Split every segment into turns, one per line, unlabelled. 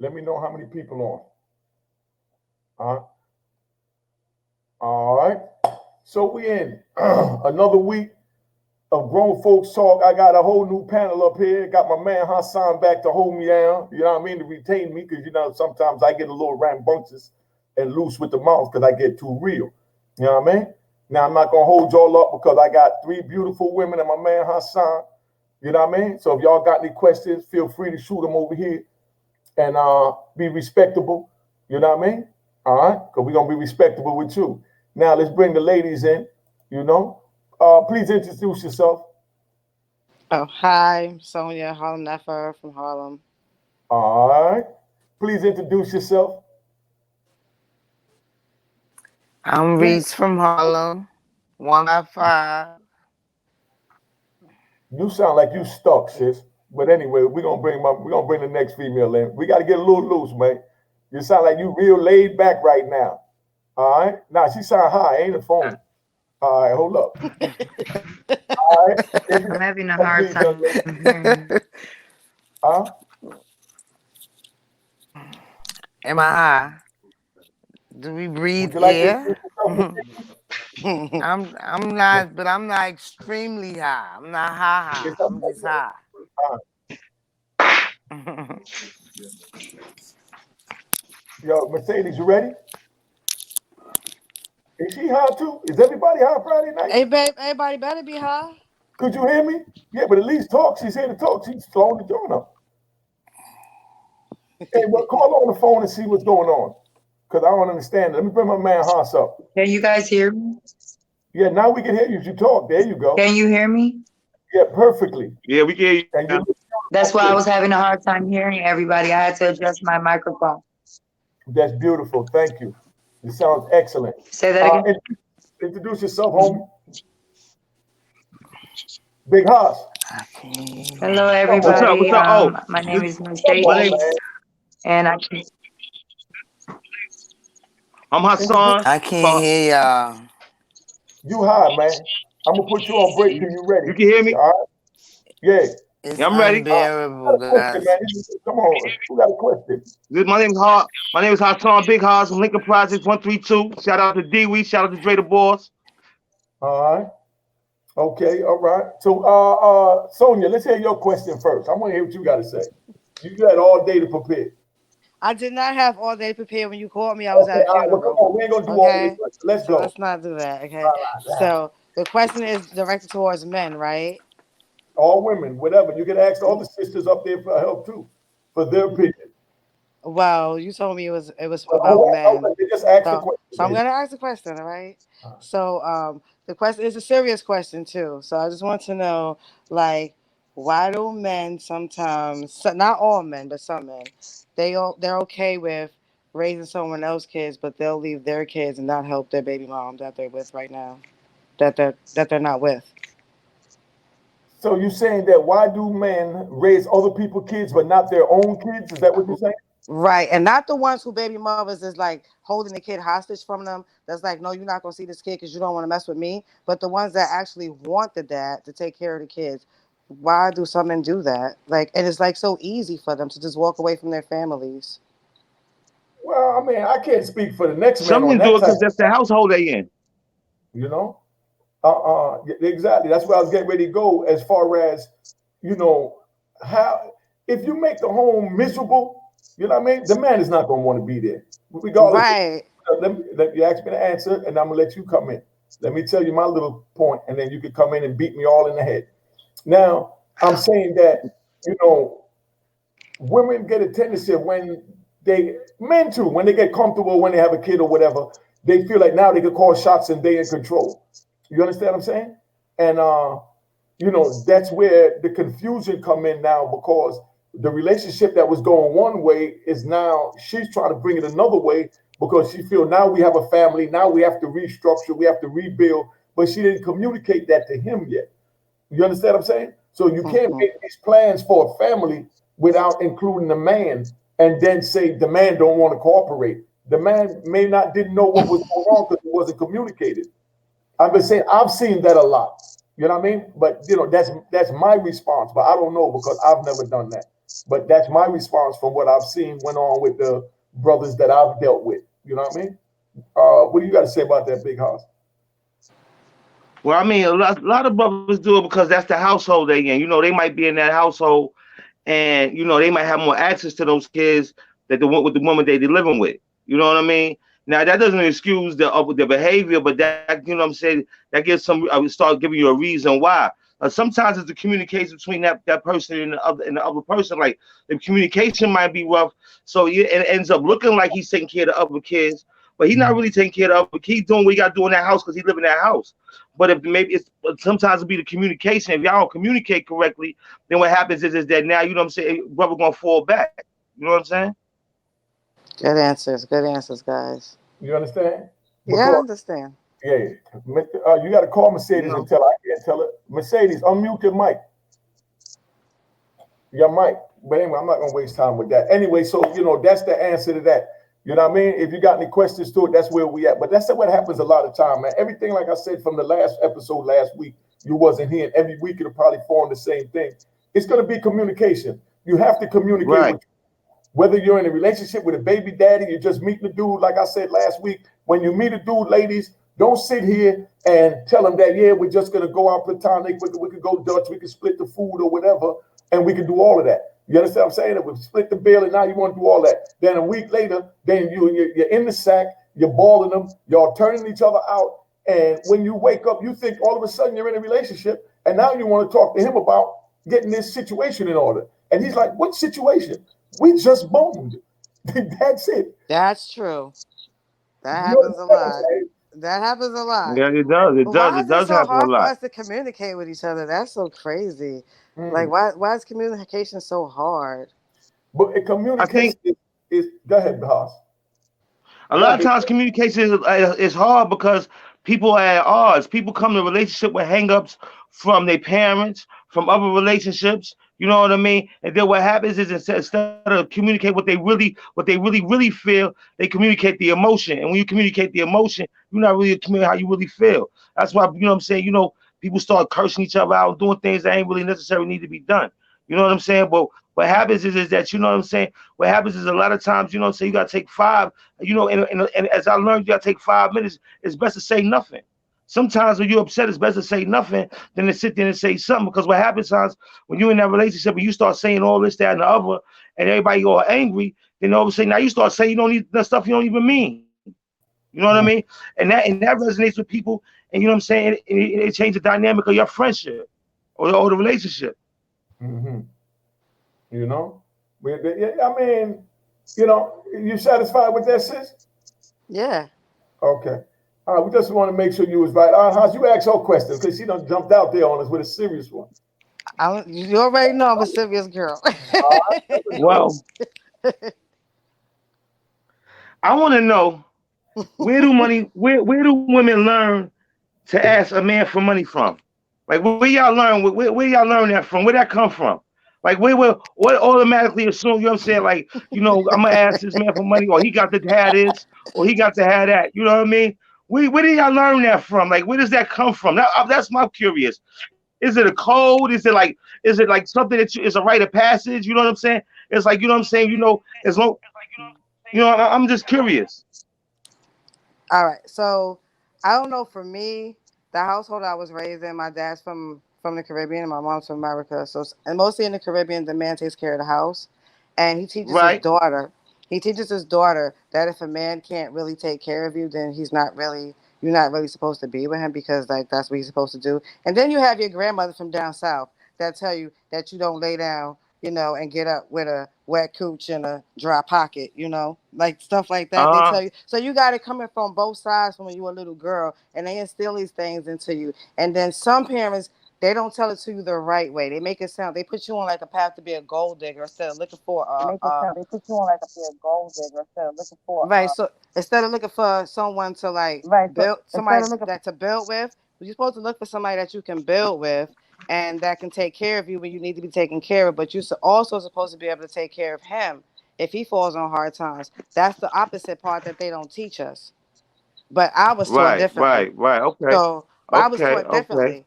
Let me know how many people on. All right. So we in another week of grown folks talk. I got a whole new panel up here. Got my man Hassan back to hold me down. You know what I mean? To retain me, because you know sometimes I get a little rambunctious and loose with the mouth because I get too real. You know what I mean? Now I'm not gonna hold y'all up because I got three beautiful women and my man Hassan. You know what I mean? So if y'all got any questions, feel free to shoot them over here and be respectable. You know what I mean? All right, because we're gonna be respectable with you. Now let's bring the ladies in. You know, please introduce yourself.
Oh, hi, Sonia, Harlem Neffer from Harlem.
All right, please introduce yourself.
I'm
Please.
Reese from Harlem, 105.
You sound like you stuck, sis. But anyway, we're gonna bring the next female in. We got to get a little loose, man. You sound like you real laid back right now. All right. Now she sound high, ain't a phone. All right, hold up. All right.
I'm having a hard
Please, young
time
lady.
hearing you.
Huh?
Am I high? Do we
Would
breathe
you like to
air?
introduce yourself?
I'm not extremely high. I'm not high.
It's up
I'm
to
just
you.
high.
Uh, Yo, Mercedes, you ready? Is she high too? Is everybody high Friday night?
Hey, babe, everybody better be high.
Could you hear me? Yeah, but at least talk. She's here to talk. She's slowing the joint up. Hey, well, call her on the phone and see what's going on. Because I don't understand. Let me bring my man Haas up.
Can you guys hear me?
Yeah, now we can hear you. You talk. There you go.
Can you hear me?
Yeah, perfectly.
Yeah, we can hear you
And you
now.
look
That's
beautiful
why I
too.
was having a hard time hearing everybody. I had to adjust my microphone.
That's beautiful. Thank you. You sounds excellent.
Say that again.
Introduce yourself, homie. Big Haas.
Hello,
Come
What's
on.
up?
everybody.
What's up? Oh,
My name is
Come
my
on,
name,
Mercedes,
man.
and
I'm
Introduce
Hassan.
I can't
From,
hear y'all.
you high, man. I'm gonna put you on break till you ready.
you can hear me?
All right? Yeah.
It's
Yeah, I'm ready.
unbearable,
Got a question,
guys.
man. Come on. Who got a question?
My name is My name is Hassan Big House from Lincoln Project 132. Shout out to Dee. Shout out to Dre the Boss.
All right. Okay. All right. So, Sonia, let's hear your question first. I want to hear what you got to say. You had all day to prepare.
I did not have all day prepared when you called me. I was
Okay.
at a
All right. Well, come
funeral.
on. We ain't gonna do all this.
Okay,
Let's
so
go.
let's not do that. Okay, so the question is directed towards men, right?
All women, whatever. You can ask all the sisters up there for help too, for their opinion.
Well, you told me it was
But
about
hold
men.
on, just ask the
So
question,
so I'm
baby.
gonna ask the question, all right? So the question is a serious question too. So I just want to know, like, why do men sometimes, not all men, but some men, they're okay with raising someone else's kids, but they'll leave their kids and not help their baby mom that they're with right now, that they're not with.
So you saying that why do men raise other people's kids but not their own kids? Is that what you're saying?
Right, and not the ones who baby mothers is like holding the kid hostage from them. That's like, no, you're not gonna see this kid because you don't want to mess with me. But the ones that actually want the dad to take care of the kids, why do some men do that? Like, and it's like so easy for them to just walk away from their families.
Well, I mean, I can't speak for the next man
Some of
on
them do
that
it
type
because
of
that's the
stuff,
household they in.
you know? Exactly. That's where I was getting ready to go as far as, you know, how if you make the home miserable, you know what I mean? The man is not going to want to be there, regardless.
Right.
Let you ask me to answer, and I'm gonna let you come in. Let me tell you my little point, and then you can come in and beat me all in the head. Now, I'm saying that you know women get a tendency when men too, when they get comfortable, when they have a kid or whatever, they feel like now they can call shots and they in control. You understand what I'm saying? And you know, that's where the confusion come in now because the relationship that was going one way is now she's trying to bring it another way because she feel now we have a family, now we have to restructure, we have to rebuild, but she didn't communicate that to him yet. You understand what I'm saying? So you can't
Hmm.
make these plans for a family without including the man and then say the man don't want to cooperate. The man may not didn't know what was going on because it wasn't communicated. I've been saying I've seen that a lot. You know what I mean? But you know, that's my response. But I don't know because I've never done that. But that's my response from what I've seen went on with the brothers that I've dealt with. You know what I mean? What do you got to say about that, Big House?
Well, I mean, a lot of brothers do it because that's the household they in. They might be in that household, and they might have more access to those kids that the one with the woman they living with. You know what I mean? Now that doesn't excuse the behavior, but that what I'm saying, that gives some. I would start giving you a reason why. Sometimes it's the communication between that person and the other person. Like the communication might be rough, so it ends up looking like he's taking care of the other kids, but he's not really taking care of the other. He's doing what he got to do in that house because he live in that house. But if maybe it's sometimes it'll be the communication. If y'all don't communicate correctly, then what happens is that now what I'm saying, brother gonna fall back. You know what I'm saying?
Good answers. Good answers, guys.
You understand?
Yeah, I
Because
understand.
yeah, you got to call Mercedes and
You
tell her. I can't tell her. Mercedes, unmute your mic. Your mic. But anyway, I'm not gonna waste time with that. Anyway, so that's the answer to that. You know what I mean? If you got any questions to it, that's where we at. But that's what happens a lot of time, man. Everything, like I said from the last episode last week, you wasn't here. And every week it'll probably form the same thing. It's gonna be communication. You have to communicate
right,
with whether you're in a relationship with a baby daddy, you're just meeting a dude, like I said last week. When you meet a dude, ladies, don't sit here and tell them that, yeah, we're just going to go out platonic. We could go Dutch. We could split the food or whatever, and we could do all of that. You understand what I'm saying? If we split the bill and now you want to do all that. Then a week later, then you're in the sack, you're balling them, y'all turning each other out. And when you wake up, you think all of a sudden you're in a relationship, and now you want to talk to him about getting this situation in order. And he's like, what situation? We just boned. That's it.
That's true. That
You
happens a
understand what I'm
lot.
saying?
That happens a lot.
yeah, it does, it
But
does,
why
it
is it
does
so
happen a
hard for
lot.
us to communicate with each other? That's so crazy. Like,
Mm.
why is communication so hard?
But a
I think
communication is go ahead, Haas.
a
Go
lot of
ahead.
times communication is hard because people are at odds. People come to a relationship with hangups from their parents, from other relationships. You know what I mean? And then what happens is instead of communicate what they really feel, they communicate the emotion. And when you communicate the emotion, you're not really communicating how you really feel. That's why what I'm saying. People start cursing each other out, doing things that ain't really necessarily need to be done. You know what I'm saying? But what happens is that what I'm saying. What happens is a lot of times, what I'm saying, you gotta take five. And as I learned, you gotta take 5 minutes. It's best to say nothing. Sometimes when you're upset, it's best to say nothing than to sit there and say something. Because what happens sometimes when you're in that relationship and you start saying all this, that, and the other, and everybody go angry, then all of a sudden now you start saying you don't need the stuff you don't even mean. You know what I mean?
Mm.
And that resonates with people. And you know what I'm saying? It changes the dynamic of your friendship or the relationship.
Hmm. You know, yeah, I mean, you satisfied with that, sis?
Yeah.
Okay. All right, we just want to make sure you was right. Haas, you asked her question because she done jumped out there on us with a serious one.
You already know I'm a serious girl.
All right, there we go.
Well, I want to know where do women learn to ask a man for money from? Like where y'all learn where y'all learn that from? Where that come from? Like what automatically assume, you know what I'm saying? Like, I'm gonna ask this man for money, or he got to have this, or he got to have that. You know what I mean? Where did y'all learn that from? Like where does that come from? That's my curious. Is it a code? Is it like something is a rite of passage? You know what I'm saying? It's like, you know what I'm saying, as long I'm just curious.
All right. So I don't know. For me, the household I was raised in, my dad's from the Caribbean and my mom's from America. So and mostly in the Caribbean, the man takes care of the house, and he teaches his
Right,
daughter. He teaches his daughter that if a man can't really take care of you, then you're not really supposed to be with him because like that's what he's supposed to do. And then you have your grandmother from down south that tell you that you don't lay down, and get up with a wet cooch and a dry pocket, like stuff like that. They tell
uh-huh,
you. So you got it coming from both sides from when you were a little girl, and they instill these things into you. And then some parents, they don't tell it to you the right way. They make it sound, they put you on like a path to be a gold digger instead of looking for
They put you on like a be a gold digger instead of looking for
right. So instead of looking for someone to like
right. So
build,
instead
somebody
of looking
that to build with, you're supposed to look for somebody that you can build with and that can take care of you when you need to be taken care of. But you're also supposed to be able to take care of him if he falls on hard times. That's the opposite part that they don't teach us. But I was taught
right,
differently.
right, right. Okay,
So, but I was
okay,
taught
okay.
differently.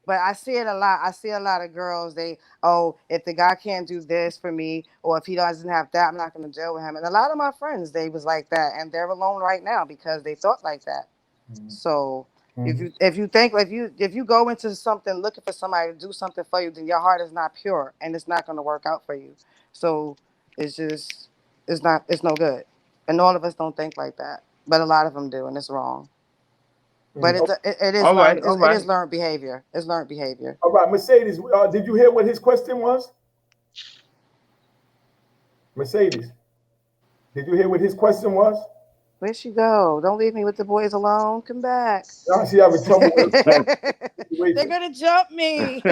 But I see it a lot. I see a lot of girls. Oh, if the guy can't do this for me, or if he doesn't have that, I'm not going to deal with him. And a lot of my friends, they was like that, and they're alone right now because they thought like that. So if you go into something looking for somebody to do something for you, then your heart is not pure, and it's not going to work out for you. So it's just it's no good. And all of us don't think like that, but a lot of them do, and it's wrong. But it is
All right,
learned.
all
It
right.
is learned behavior. It's learned behavior.
All right, Mercedes, did you hear what his question was? Mercedes, did you hear what his question was?
Where'd she go? Don't leave me with the boys alone. Come back.
Now she having trouble with the
They're
situation.
gonna jump me.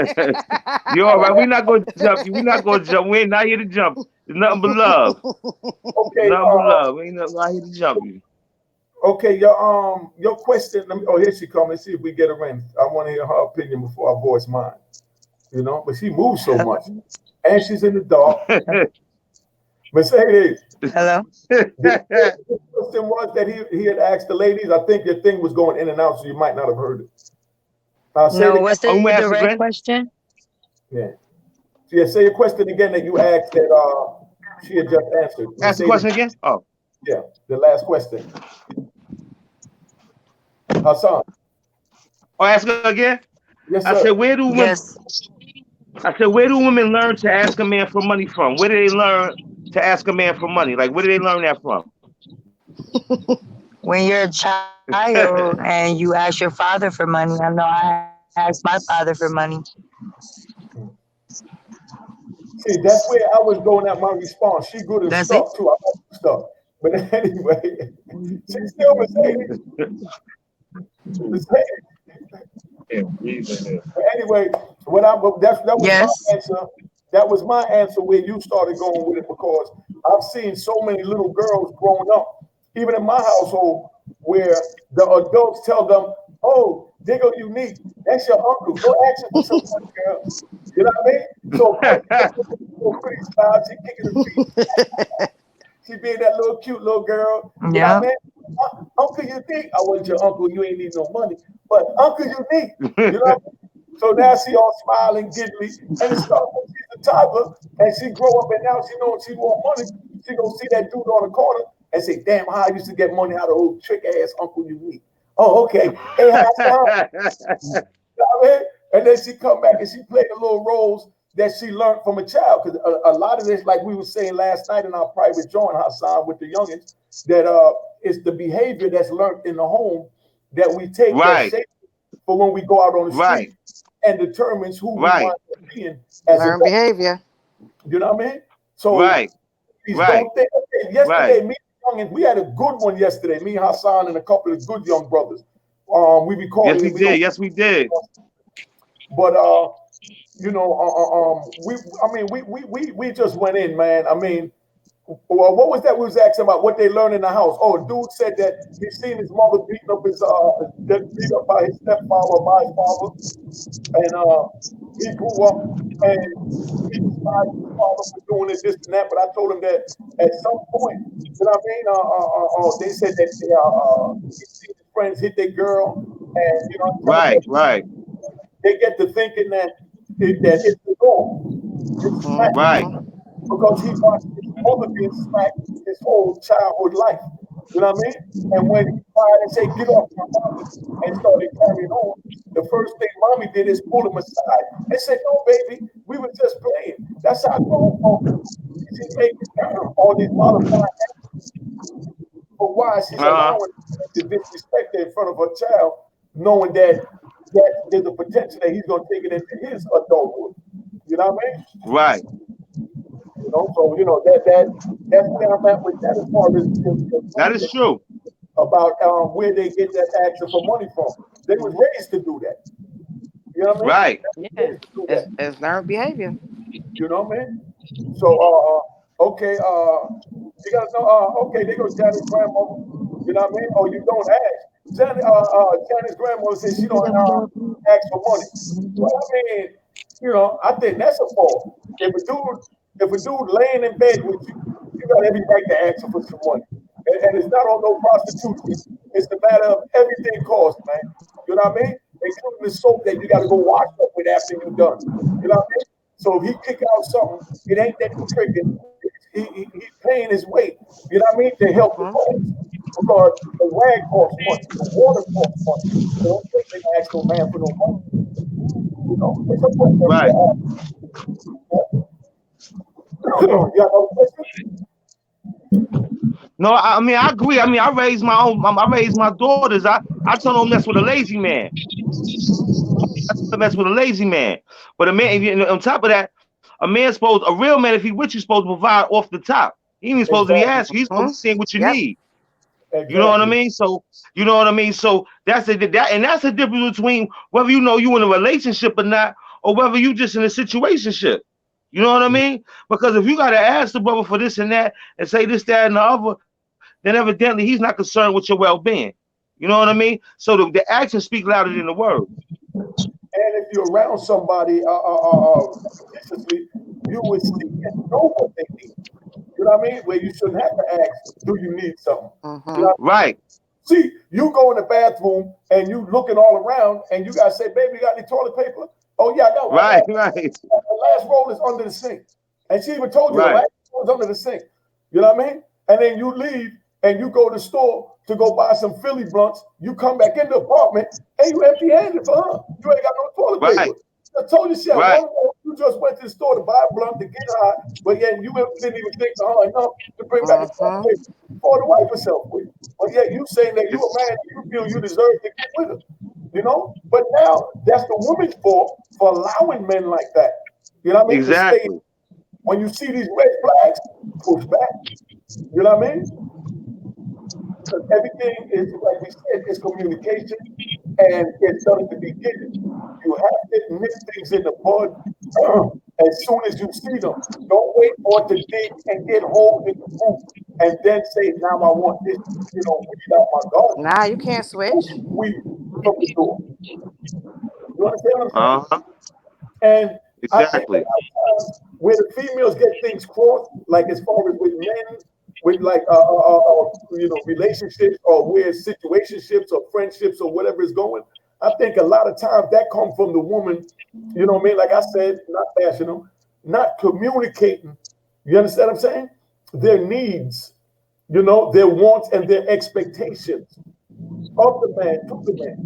You all right? We're not gonna jump you. We're not gonna jump. We ain't not here to jump. There's nothing but love.
Okay,
Nothing but love. We ain't not here to jump you.
okay, your question. Oh, here she comes. Let's see if we get her in. I want to hear her opinion before I voice mine. You know, but she moves so much, and she's in the dark. Mercedes,
Hello.
the question was that he had asked the ladies. I think your thing was going in and out, so you might not have heard it. Say it
No,
again.
what's
Oh,
the
we ask
direct
again?
question?
Yeah. Yeah, say your question again that you asked that she had just answered.
Ask the
Mercedes,
question again. Oh,
yeah, the last question. Hassan.
ask her again.
Yes,
I said,
sir.
where do women?
Yes.
I said, where do women learn to ask a man for money from? Where do they learn to ask a man for money? Like, where do they learn that from?
When you're a child and you ask your father for money, I know I asked my father for money.
See, that's where I was going at my response. She good at
That's it.
stuff too. I like stuff. But anyway, she still Mercedes. Mercedes. But anyway, that was
Yes.
my answer. That was my answer where you started going with it because I've seen so many little girls growing up, even in my household, where the adults tell them, "Oh, there go Unique. That's your uncle. Go ask him for some money, girl." You know what I mean? So of course, little pretty smile, she kicking her feet. She being that little cute little girl. You know what I
Yeah.
mean? Uncle Unique. I wasn't your uncle. You ain't need no money, but Uncle Unique. You know what I mean? So now she all smiling, giggly, and it starts when she's a toddler, and she grow up, and now she knows she want money. She gonna see that dude on the corner and say, "Damn, how I used to get money out of old trick ass Uncle Unique." Oh, okay. Hey, how's it? You know what I mean? And then she come back and she played the little roles that she learned from a child. Because a lot of this, like we were saying last night in our private joint, Hassan, with the youngins, that it's the behavior that's learned in the home that we take that
Right,
shape for when we go out on the
right,
street and determines who we
right,
wind up being as
Learn
adults.
behavior.
You know what I mean? So
right,
please
right,
don't think. Okay,
right.
yesterday, me and youngins, we had a good one yesterday. Me, Hassan, and a couple of good young brothers. We
Yes,
recorded
we
it. We don't.
did. Yes, we did.
But you know, we just went in, man. I mean, well, what was that we was asking about? What they learned in the house? Oh, dude said that he seen his mother beating up beat up by his stepfather or by his father, and he grew up and he despised his father for doing it, this and that. But I told him that at some point, you know what I mean? They said that he seen his friends hit their girl, and you know, I'm telling
Right,
them
right,
they get to thinking that it's the norm. It's smack
right.
because he watched his mother being smacked his whole childhood life. You know what I mean? And when he cried and said, "Get off my mommy," and started carrying on, the first thing mommy did is pull him aside and said, "No, baby, we were just playing. That's how grown folks do." She's making all these modified actions for why she's
Uh huh.
allowing to disrespect her in front of her child, knowing that there's a potential that he's going to take it into his adulthood. You know what I mean?
Right.
You know, so you know that's where I'm at with that as far as your
That is
question
true.
about where they get that action for money from. They was raised to do that. You know what I mean?
Right.
They was
Yeah,
raised to do that.
it's learned behavior.
You know what I mean? So okay, you gotta know okay, they go Johnny's grandmother. You know what I mean? Oh, you don't ask. Johnny's grandmother says she don't ask for money. Well, I mean, you know, I think that's a fault. If a dude laying in bed with you, you got every right to ask him for some money. And it's not on no prostitution. It's the matter of everything costs, man. You know what I mean? including the soap that you got to go wash up with after you're done. You know what I mean? So if he kick out something, it ain't that you tricking. He's paying his weight. You know what I mean? To help the cause. Because the rag costs money, the water costs money. They don't think they can ask no man for no money. You know, it's a question for
Right.
you got no question?
No, I mean I agree. I mean I raised my own. I raised my daughters. I tell them mess with a lazy man. I tell them mess with a lazy man. But a man, on top of that, a real man, if he with you, supposed to provide off the top. He ain't supposed to be
Exactly.
asking. He's supposed to be seeing what you
Yep.
need. You know what I
Exactly.
mean? So you know what I mean. So that's that's the difference between whether you know you in a relationship or not, or whether you just in a situationship. You know what I mean? Because if you gotta ask the brother for this and that, and say this, that, and the other, then evidently he's not concerned with your well-being. You know what I mean? So the actions speak louder than the words.
And if you're around somebody consistently, you would see and know what they need. You know what I mean? Where you shouldn't have to ask, do you need something? You know,
Right.
see, you go in the bathroom and you looking all around and you gotta say, baby, you got any toilet paper? Oh yeah, I got one.
Right. Right.
The last roll is under the sink. And she even told you the
Right.
last roll is under the sink. You know what I mean? And then you leave and you go to the store to go buy some Philly blunts. You come back in the apartment and you empty-handed for her. You ain't got no toilet
Right.
paper. I told you, shit,
Right.
one roll, you just went to the store to buy a blunt to get high, but yet you didn't even think to her enough to bring back the toilet paper or to wipe herself with. But yet you saying that you a man, you feel you deserve to get with her. You know? But now that's the woman's fault for allowing men like that. You know what I mean? To stay.
Exactly.
When you see these red flags, push back. You know what I mean? Because everything is, like we said, is communication and it's done at the beginning. You have to nip things in the bud as soon as you see them. Don't wait for it to dig and get hold in the root and then say, now I want this, weed out my garden.
Nah, you can't switch.
Weed from the door. You understand what I'm saying?
Uh-huh.
And I think
Exactly.
that sometimes where the females get things crossed, like as far as with men, with like relationships or where situationships or friendships or whatever is going, I think a lot of times that comes from the woman. You know what I mean? Like I said, not bashing them, not communicating. You understand what I'm saying? Their needs, their wants and their expectations of the man to the man.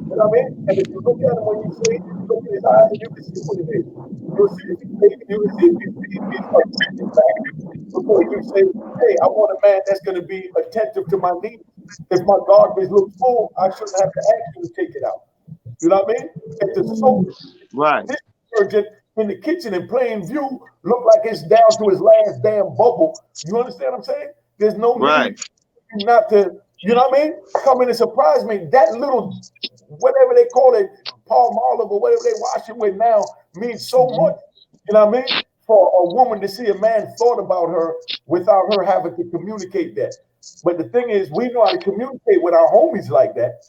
You know what I mean? And if you look at him when you say, you look in his eyes and you can see what it is. You'll see if he's attentive back. Before you say, hey, I want a man that's going to be attentive to my needs. If my garbage looks full, I shouldn't have to ask you to take it out. You know what I mean? If the soap
Right.
detergent in the kitchen in plain view look like it's down to his last damn bubble, you understand what I'm saying? There's no
Right.
need not to, you know what I mean? Come in and surprise me. That little, whatever they call it, palm olive or whatever they wash it with now means so much. You know what I mean? For a woman to see a man thought about her without her having to communicate that. But the thing is, we know how to communicate with our homies like that.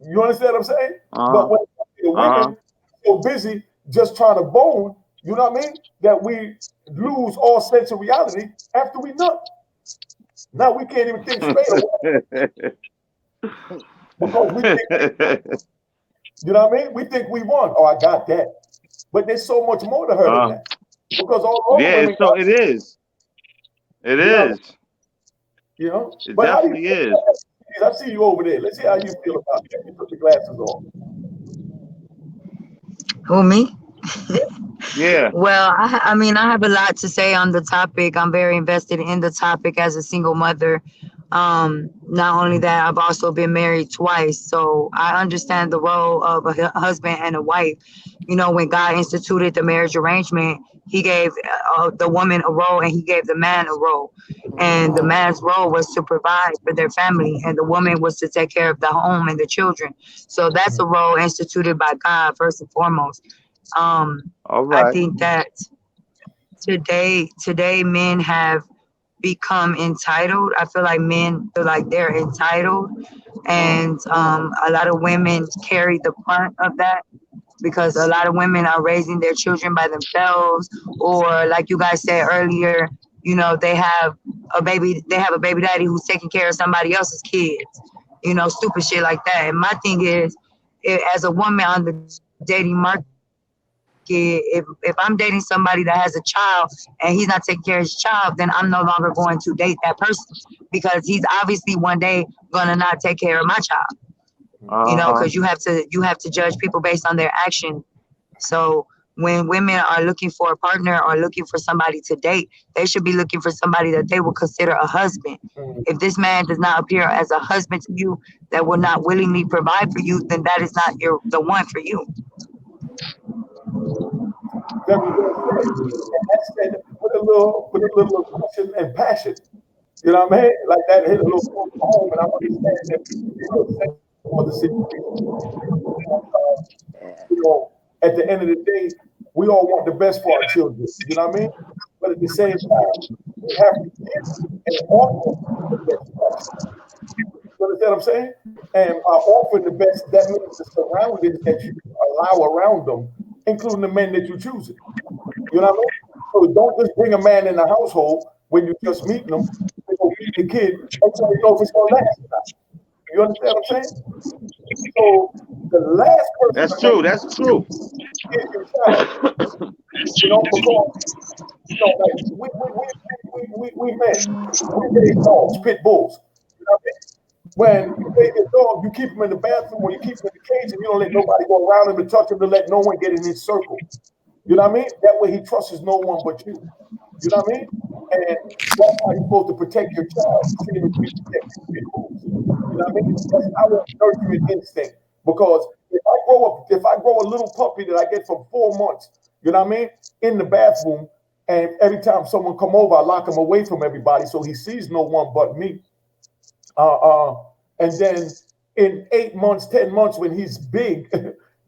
You understand what I'm saying? But when the women so busy just trying to bone, you know what I mean? That we lose all sense of reality after we nut. Now we can't even think straight because we think, you know what I mean? We think we won. Oh, I got that. But there's so much more to her than that. Because all the women
so it is. It is.
It
but definitely is.
I see you over there. Let's see how you feel about that. You put the glasses on.
Who, me?
Yeah.
Well, I mean, I have a lot to say on the topic. I'm very invested in the topic as a single mother. Not only that, I've also been married twice. So I understand the role of a husband and a wife. When God instituted the marriage arrangement, he gave the woman a role and he gave the man a role. And the man's role was to provide for their family and the woman was to take care of the home and the children. So that's a role instituted by God, first and foremost.
All right.
I think that today men have become entitled. I feel like men feel like they're entitled, and a lot of women carry the brunt of that because a lot of women are raising their children by themselves, or like you guys said earlier, they have a baby daddy who's taking care of somebody else's kids, stupid shit like that. And my thing is, as a woman on the dating market, if I'm dating somebody that has a child and he's not taking care of his child, then I'm no longer going to date that person because he's obviously one day gonna not take care of my child. You know, because you have to judge people based on their action. So when women are looking for a partner or looking for somebody to date, they should be looking for somebody that they will consider a husband. If this man does not appear as a husband to you, that will not willingly provide for you, then that is not the one for you.
Very well said. And that's said with a little emotion and passion. You know what I mean? Like that hit a little close to home, and I understand that you're upset for the situation. You know, at the end of the day, we all want the best for our children. You know what I mean? But at the same time, we have to give and offer the best for our children. You understand what I'm saying? And by offering the best, that means the surroundings that you allow around them, including the men that you choose. You know what I mean? So don't just bring a man in the household when you just meeting them, you go meet the kid, until you know if it's gonna last or not. You understand what I'm saying? So the last person
That's true. That's true.
is your child. You know, because you know, like we men, we raise dogs, pit bulls. You know what I mean? When you raise your dog, you keep him in the bathroom or you keep him in the cage, and you don't let nobody go around him and touch him to let no one get in his circle. You know what I mean? That way he trusts no one but you. You know what I mean? And that's how you're supposed to protect your child, same as we protect your kids. You know what I mean? That's our nurturing instinct. Because if I grow a little puppy that I get from 4 months, you know what I mean, in the bathroom, and every time someone come over, I lock him away from everybody so he sees no one but me. And then in 8 months, 10 months, when he's big,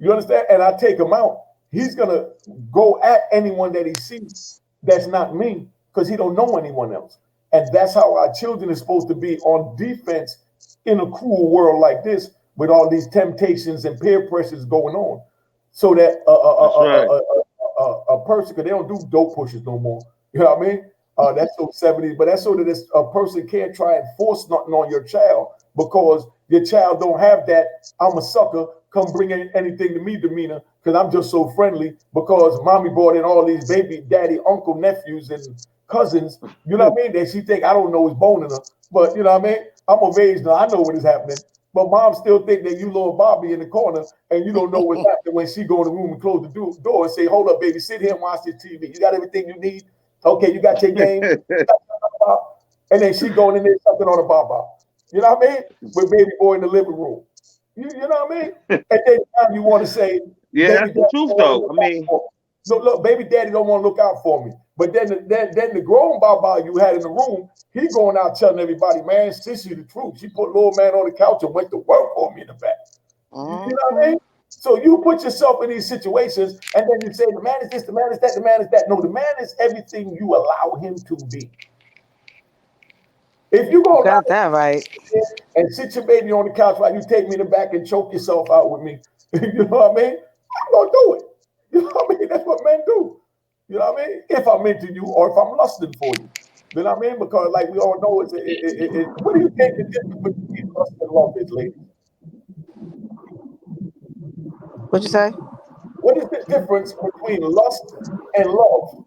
you understand, and I take him out, he's gonna go at anyone that he sees that's not me because he don't know anyone else. And that's how our children are supposed to be on defense in a cruel world like this with all these temptations and peer pressures going on. So that a person, because they don't do dope pushes no more. You know what I mean? That's so 70s, but that's so that a person can't try and force nothing on your child because your child don't have that I'm a sucker, come bring anything to me demeanor because I'm just so friendly because mommy brought in all these baby daddy, uncle, nephews, and cousins. You know what I mean? That she think I don't know is boning her. But you know what I mean? I'm of age now. I know what is happening. But mom still think that you little Bobby in the corner and you don't know what's happening when she go in the room and close the door and say, hold up, baby, sit here and watch this TV. You got everything you need? Okay, you got your game? And then she going in there sucking on a baba. You know what I mean? With baby boy in the living room. You know what I mean? And then you want to say,
yeah, that's the truth though. I mean,
no, look, baby daddy don't want to look out for me. But then the grown baba you had in the room, he going out telling everybody, man, sissy the truth. She put little man on the couch and went to work for me in the back. You know what I mean? So you put yourself in these situations and then you say, the man is this, the man is that, the man is that. No, the man is everything you allow him to be. If you go
got that right
and sit your baby on the couch while you take me in the back and choke yourself out with me, you know what I mean? I'm gonna do it. You know what I mean? That's what men do. You know what I mean? If I'm into you or if I'm lusting for you. You know what I mean? Because like we all know, what do you think the difference between lust and love is, ladies?
What'd you say?
What is the difference between lust and love?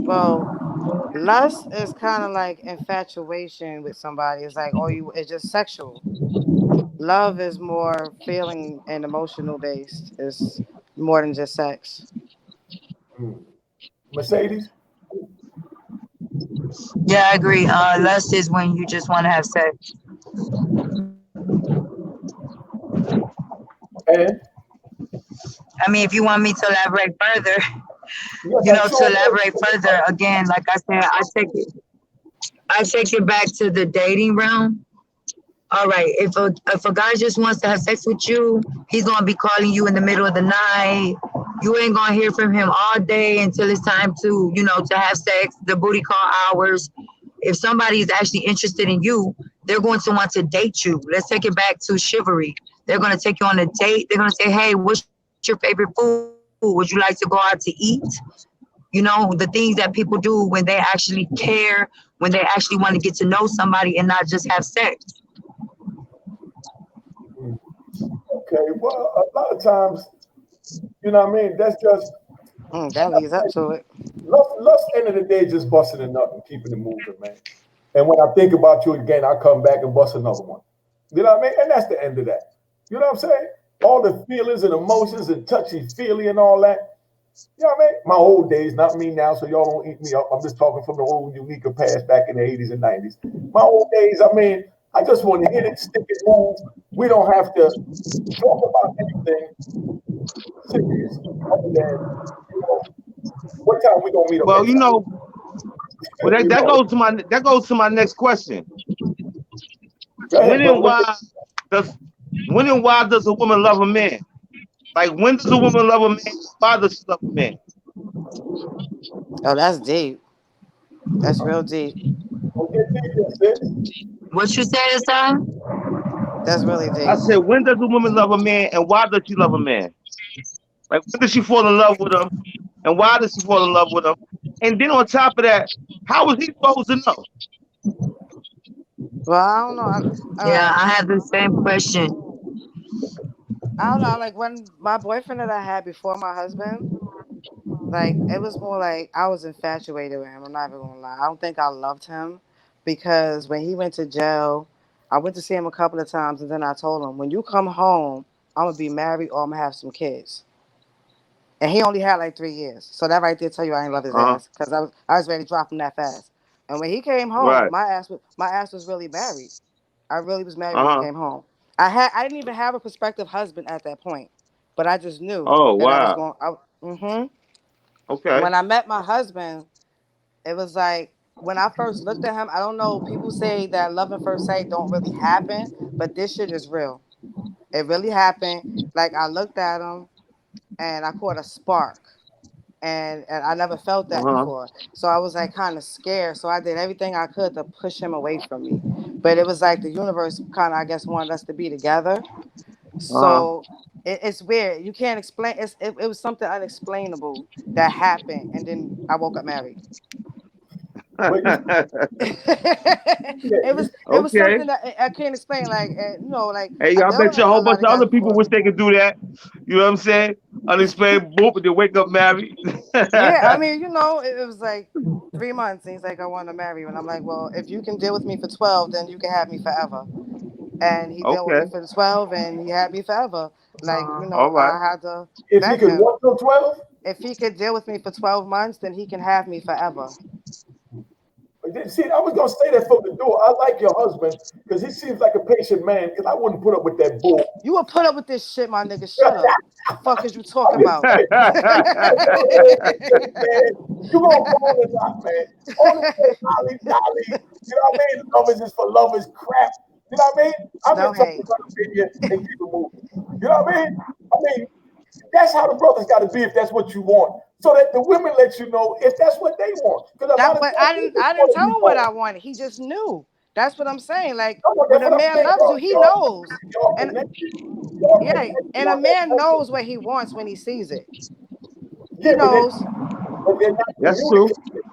Well, lust is kind of like infatuation with somebody. It's like, it's just sexual. Love is more feeling and emotional based. It's more than just sex.
Mercedes?
Yeah, I agree. Lust is when you just want to have sex.
And?
I mean, if you want me to elaborate further,
Yes,
to elaborate further, again, like I said, I take it back to the dating realm. All right, if a guy just wants to have sex with you, he's gonna be calling you in the middle of the night. You ain't gonna hear from him all day until it's time to, to have sex, the booty call hours. If somebody is actually interested in you, they're going to want to date you. Let's take it back to chivalry. They're going to take you on a date. They're going to say, hey, what's your favorite food? Would you like to go out to eat? The things that people do when they actually care, when they actually want to get to know somebody and not just have sex.
Okay, well, a lot of times, you know what I mean? That's just
That leads up to it.
lust. End of the day, just busting a nut and keeping it moving, man. And when I think about you again, I come back and bust another one. You know what I mean? And that's the end of that. You know what I'm saying? All the feelings and emotions and touchy feely and all that. You know what I mean? My old days, not me now, so y'all don't eat me up. I'm just talking from the old unique past back in the 80s and 90s. My old days, I mean, I just want to hit it, stick it, move. We don't have to talk about anything serious other than, you know, what time we gonna meet up
Well,
next time?
well
You
that
know,
goes to my next question.
go
When
ahead,
and
bro.
why does when and why does a woman love a man? Like when does a woman love a man? Why does she love a man?
Oh, that's deep. That's real deep.
Okay, sis.
What you said, son?
That's really
I
deep.
said, when does a woman love a man and why does she love a man? Like when does she fall in love with him and why does she fall in love with him? And then on top of that, how is he supposed to know?
Well, I don't know. All
Yeah,
right.
I have the same question.
I don't know. Like when my boyfriend that I had before my husband, like it was more like I was infatuated with him. I'm not even gonna lie. I don't think I loved him because when he went to jail, I went to see him a couple of times, and then I told him, when you come home, I'm gonna be married or I'm gonna have some kids. And he only had like 3 years, so that right there tell you I ain't love his
Uh-huh.
ass because I was ready to drop him that fast. And when he came home,
Right.
my ass was really married. I really was married when he
Uh-huh.
came home. I didn't even have a prospective husband at that point, but I just knew
Oh
that I was
wow.
going.
Okay.
When I met my husband, it was like when I first looked at him. I don't know. People say that love at first sight don't really happen, but this shit is real. It really happened. Like I looked at him and I caught a spark. And I never felt that
Uh-huh.
before. So I was like kind of scared. So I did everything I could to push him away from me. But it was like the universe kind of, I guess, wanted us to be together.
Uh-huh.
So it's weird. You can't explain. It was something unexplainable that happened, and then I woke up married.
But you
It was
Okay.
something that I can't explain. Like like
Hey,
I
I
dealt
bet
with
you a
a
whole
lot
bunch
of
of
guys
other people
before.
wish they could do that. You know what I'm saying? Unexplained, boop, and they wake up married.
Yeah, I mean, it was like 3 months, and he's like, I want to marry you, and I'm like, well, if you can deal with me for 12, then you can have me forever. And he dealt with
Okay.
me for the 12, and he had me forever. Like,
All right.
I had to
if he
beg
could
him.
work till 12,
If he could deal with me for 12 months, then he can have me forever.
see, I was gonna say that from the door. I like your husband because he seems like a patient man. Because I wouldn't put up with that bull.
You will put up with this shit, my nigga. Shut up. Fuck is you
I'm
talking
just
about?
saying, man, you gonna fall in love, man. All this little lolly dolly, you know what I mean? Lovers is for lovers crap. You know what I mean? I'm
No
just telling
hate.
you my opinion and keep it moving. You know what I mean? I mean, that's how the brothers got to be if that's what you want. So that the women let you know if that's what they want. Because a lot
That,
of
but
times
I
we
didn't.
just
I didn't
want to
tell
be
him what
wrong.
I wanted. He just knew. That's what I'm saying. Like
No,
when
that's
a
what I'm
man
saying.
loves you, he knows.
Y'all
And
connected. Y'all
yeah,
connected
and a
on that
man
level.
knows what he wants when he sees it. He
Yeah,
knows.
but they're not
That's true.
communicating.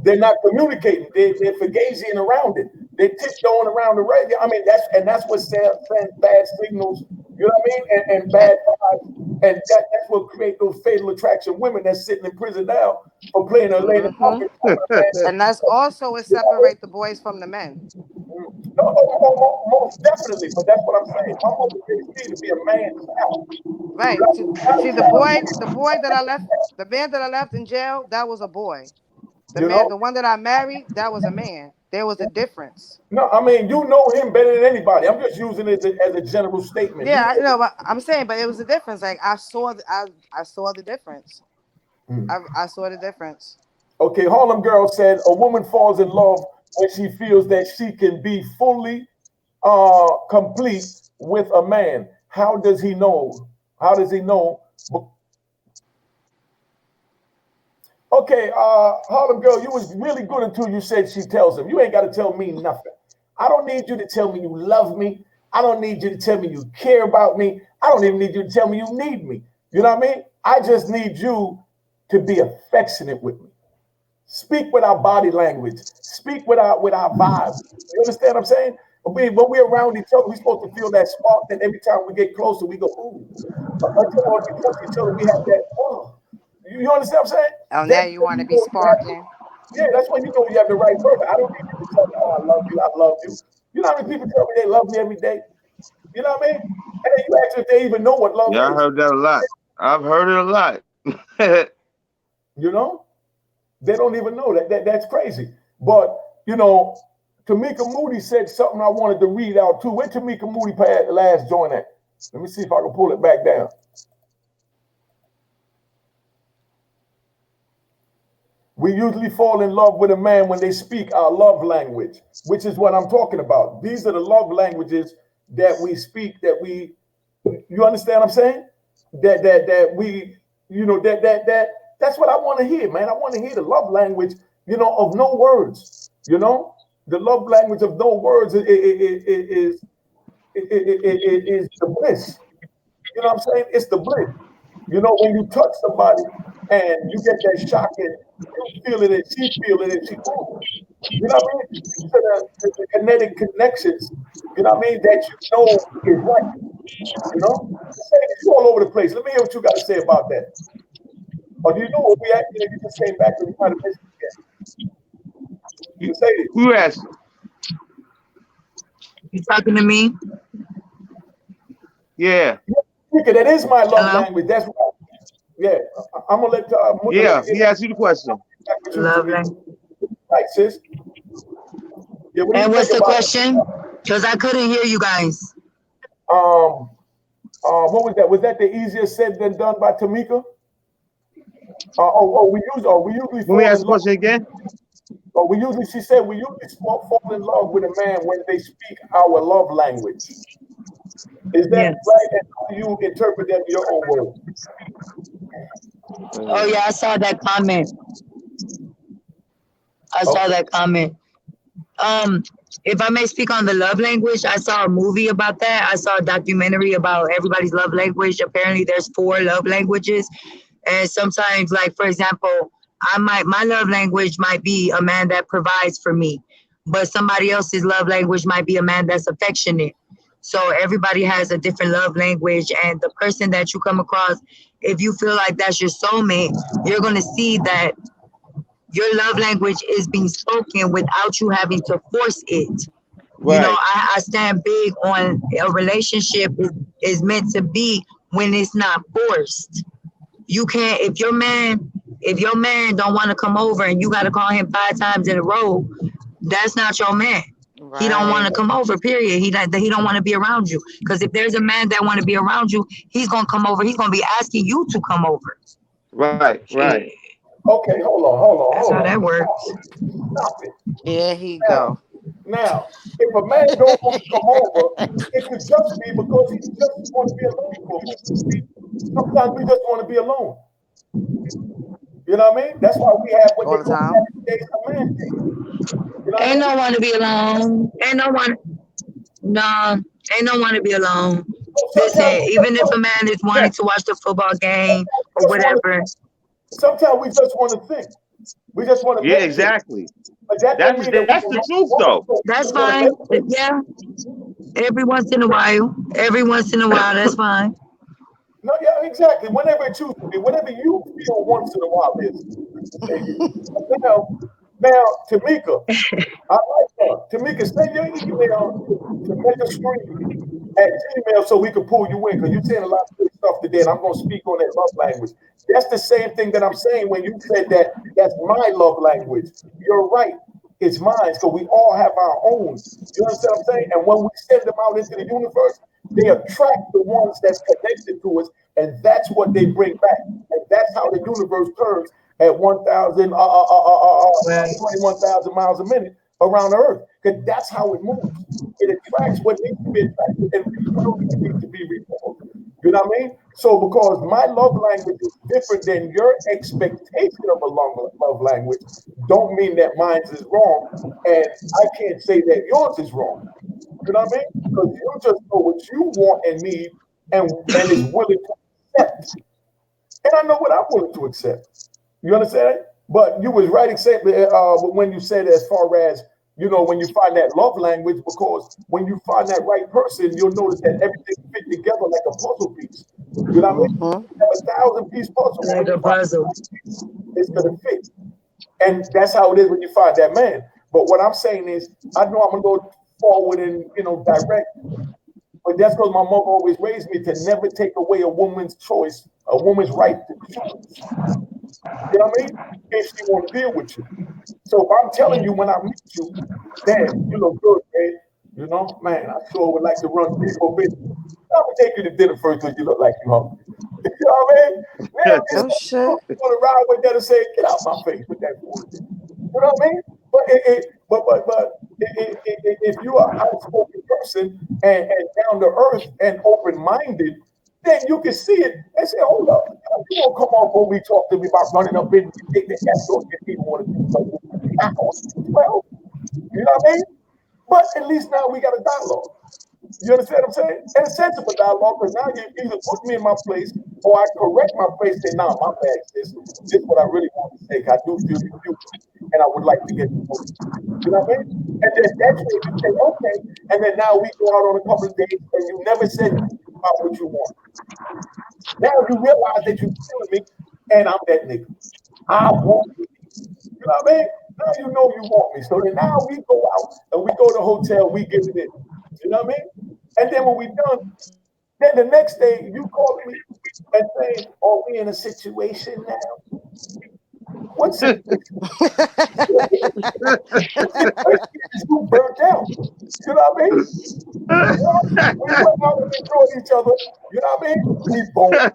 They're not communicating. They're fugaziing around it. They're tiptoeing around the radio. I mean, that's what sends bad signals. You know what I mean? And
And,
bad vibes. And that's what create those fatal attraction women that's sitting in prison now for playing a lane and
hmm
puppet. Man.
and that's also what
You know what I
separate the boys from the men.
mean? No, most definitely. But that's what I'm saying. My mother raised me to be a man child.
Right. See the boy that I left, the man that I left in jail, that was a boy.
You know?
The one that I married, that was a man. There was a difference.
No, I mean, you know him better than anybody. I'm just using it as a general statement. You
Yeah, I
know.
know, but I'm saying, but it was a difference. Like I saw the difference. I saw the difference.
Okay, Harlem Girl said a woman falls in love when she feels that she can be fully complete with a man. How does he know? How does he know? Okay, Harlem Girl, you was really good until you said she tells him. You ain't got to tell me nothing. I don't need you to tell me you love me. I don't need you to tell me you care about me. I don't even need you to tell me you need me. You know what I mean? I just need you to be affectionate with me. Speak with our body language. Speak with our vibes. You understand what I'm saying? When we're around each other, we're supposed to feel that spark. That every time we get closer, we go, ooh. Until we touch each other, we have that. Oh, you understand what I'm saying?
Oh, now
That's
you
when
want to
you
be
know you have.
sparking.
Yeah, that's when you know you have the right person. I don't need people to tell me, oh, I love you, I love you. You know how many people tell me they love me every day? You know what I mean? And then you ask if they even know what love
Yeah, I
is.
heard that a lot. I've heard it a lot.
You know, they don't even know that's crazy. But you know, Tamika Moody said something I wanted to read out too. Where Tamika Moody last joint at? Let me see if I can pull it back down. We usually fall in love with a man when they speak our love language, which is what I'm talking about. These are the love languages that we speak, you understand what I'm saying? That we, you know, that's what I want to hear, man. I want to hear the love language, you know, of no words, you know, the love language of no words is the bliss. You know what I'm saying? It's the bliss. You know, when you touch somebody and you get that shock and you feel it and she feel it and she, oh, you know what I mean? So the kinetic connections, you know what I mean, that you know is right. You know? It's all over the place. Let me hear what you got to say about that. Or do you know what we actually you just came back and we might have missed it again? You say it.
Who asked?
You talking to me?
Yeah.
Yeah, that is my love
Hello?
language. That's right. Yeah, I'm gonna let
Yeah,
me get
he asked you the question.
back with you,
Love
Tamika.
language.
Right, sis. Yeah, what do you
And
think
what's the
about it?
question? Because I couldn't hear you guys.
What was that? Was that the easier said than done by Tamika? We usually
Let me
fall
ask
in
the
love.
question again.
She said we usually fall in love with a man when they speak our love language. Is that
Yes.
right? And how do you interpret that in your own words?
Oh yeah, I saw that comment. I saw
Okay.
that comment. Um, if I may speak on the love language, I saw a movie about that. I saw a documentary about everybody's love language. Apparently, there's 4 love languages, and sometimes, like for example, my love language might be a man that provides for me, but somebody else's love language might be a man that's affectionate. So everybody has a different love language, and the person that you come across, if you feel like that's your soulmate, you're gonna see that your love language is being spoken without you having to force it. You know,
Right.
I stand big on a relationship is meant to be when it's not forced. You can't if your man don't want to come over and you got to call him 5 times in a row, that's not your man. He don't want
Right.
to come over. Period. He don't want to be around you. Because if there's a man that want to be around you, he's gonna come over. He's gonna be asking you to come over.
Right. Right.
Shit,
Okay,
that's how
hold
that
on.
works.
Stop it.
Here he
Now,
go.
now, if a man don't want to come over, it could just be because he just want to be alone for a moment. Sometimes we just want to be alone. You know what I mean? That's why we have what they
All the
call
time.
7 days a man thing. You know what I
Ain't
mean?
no one to be alone. Ain't no one. No, ain't no one to be alone.
So
Listen,
sometimes we just
even if
want
a man is
to,
wanting to watch the football game or
just want
whatever,
to, sometimes we just want to think. We just want to
Yeah,
meditate.
exactly.
But that don't mean that we
That's
don't
the
love
truth
the woman.
though.
So we
that's
just want to
fine.
meditate.
Yeah, every once in a while. Every once in a while, that's fine.
No, yeah, exactly. Whenever it chooses to be, whatever you feel once in a while is. Now, Tamika, I like her. Tamika, send your email to Mecca Stream at Gmail so we can pull you in because you're saying a lot of good stuff today, and I'm going to speak on that love language. That's the same thing that I'm saying when you said that that's my love language. You're right. It's mine because we all have our own. You understand what I'm saying? And when we send them out into the universe, they attract the ones that's connected to us, and that's what they bring back. And that's how the universe turns at
Right.
21,000 miles a minute around the Earth. Because that's how it moves. It attracts what needs to be attracted and repels what needs to be repelled. You know what I mean? So because my love language is different than your expectation of a love language, don't mean that mine is wrong. And I can't say that yours is wrong. You know what I mean? Because you just know what you want and need and is willing to accept. And I know what I'm willing to accept. You understand? But you was right, except when you said as far as you know, when you find that love language, because when you find that right person, you'll notice that everything fit together like a puzzle piece. You know what I mean?
Mm-hmm.
You have 1,000-piece puzzle. But
Like
when you
a
find
puzzle.
it's gonna fit. And that's how it is when you find that man. But what I'm saying is, I know I'm gonna go forward and, you know, direct, but that's because my mother always raised me to never take away a woman's choice, a woman's right to choose. You know what I mean? If she want to deal with you. So if I'm telling you when I meet you, damn, you look good, man. You know, man, I sure would like to run 3-4 business. I'm gonna take you to dinner first because you look like you hungry. You know what I mean? Now
Oh
it's
shit.
gonna ride with that and say, get out my face with that food. You know what I mean? But if you're a outspoken person and down to earth and open minded, then you can see it and say, hold up, you won't come off when we talk to me about running up in that door and people want to do something. Well, you know what I mean? But at least now we got a dialogue. You understand what I'm saying? And a sensible dialogue, because now you either put me in my place or I correct my place and say, nah, my bad, sis. This is what I really want to say. I do feel you, and I would like to get to know you. You know what I mean? And then that's when you say, okay. And then now we go out on a couple of dates, and you never said about what you want. Now you realize that you're feeling me, and I'm that nigga. I want you. You know what I mean? Now you know you want me. So then now we go out and we go to the hotel, we get it in. You know what I mean? And then when we done, then the next day you call me and say, are we in a situation now? What situation? The situation is you burnt out. You know what I mean? We went out and enjoyed each other. You know what I mean? We boned.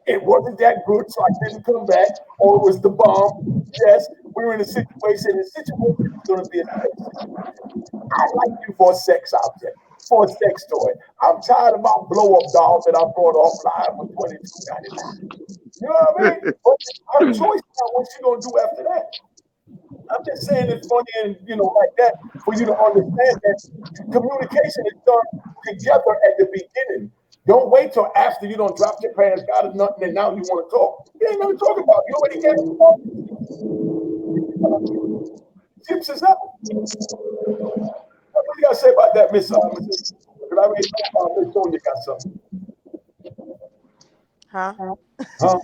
It wasn't that good, so I didn't come back. Or it was the bomb. Yes, we were in a situation. The situation is going to be a sex situation. I like you for a sex object, for a sex toy. I'm tired of my blow-up dolls that I bought offline for $22.99. You know what I mean? But her choice now what she gonna do after that. I'm just saying it's funny and you know like that for you to understand that communication is done together at the beginning. Don't wait till after you don't drop your pants, got it nothing, and now you want to talk. You ain't nothing to talk about. You already gave it up. Chips is up. What do you gotta say about that, Miss? Because I already know Miss Sonia got something.
Huh?
Huh?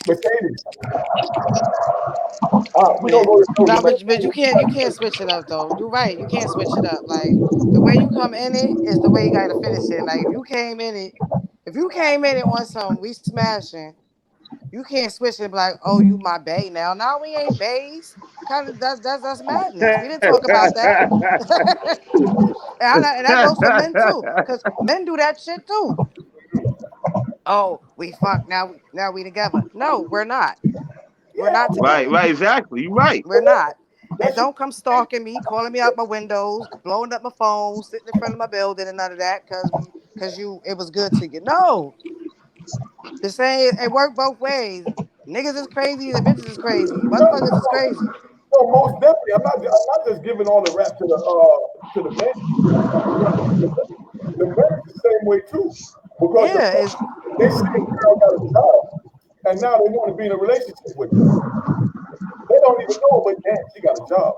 Mercedes. We gonna
Yeah.
go to
No,
Sonia.
but you can't switch it up though. You're right. You can't switch it up. Like the way you come in it is the way you gotta finish it. Like if you came in it on some we smashing, you can't switch it and be like, oh, you my bae now. No, we ain't baes. Kind of that's madness. We didn't talk about that. And that goes for men too, because men do that shit too. Oh, we fuck now we together. No, we're not. We're
Yeah,
not
Right,
together.
right, exactly. You're right.
We're not. And
that's your
don't come stalking me, calling me out my windows, blowing up my phone, sitting in front of my building, and none of that, because it was good to you. No, the same. It worked both ways. Niggas is crazy, and bitches is crazy. Motherfuckers is crazy.
no, most definitely. I'm not just giving all the rap to the men. The men is the same way too, because
Yeah, it's
they see a girl got a job, and now they want to be in a relationship with her. They don't even know, but damn, she got a job.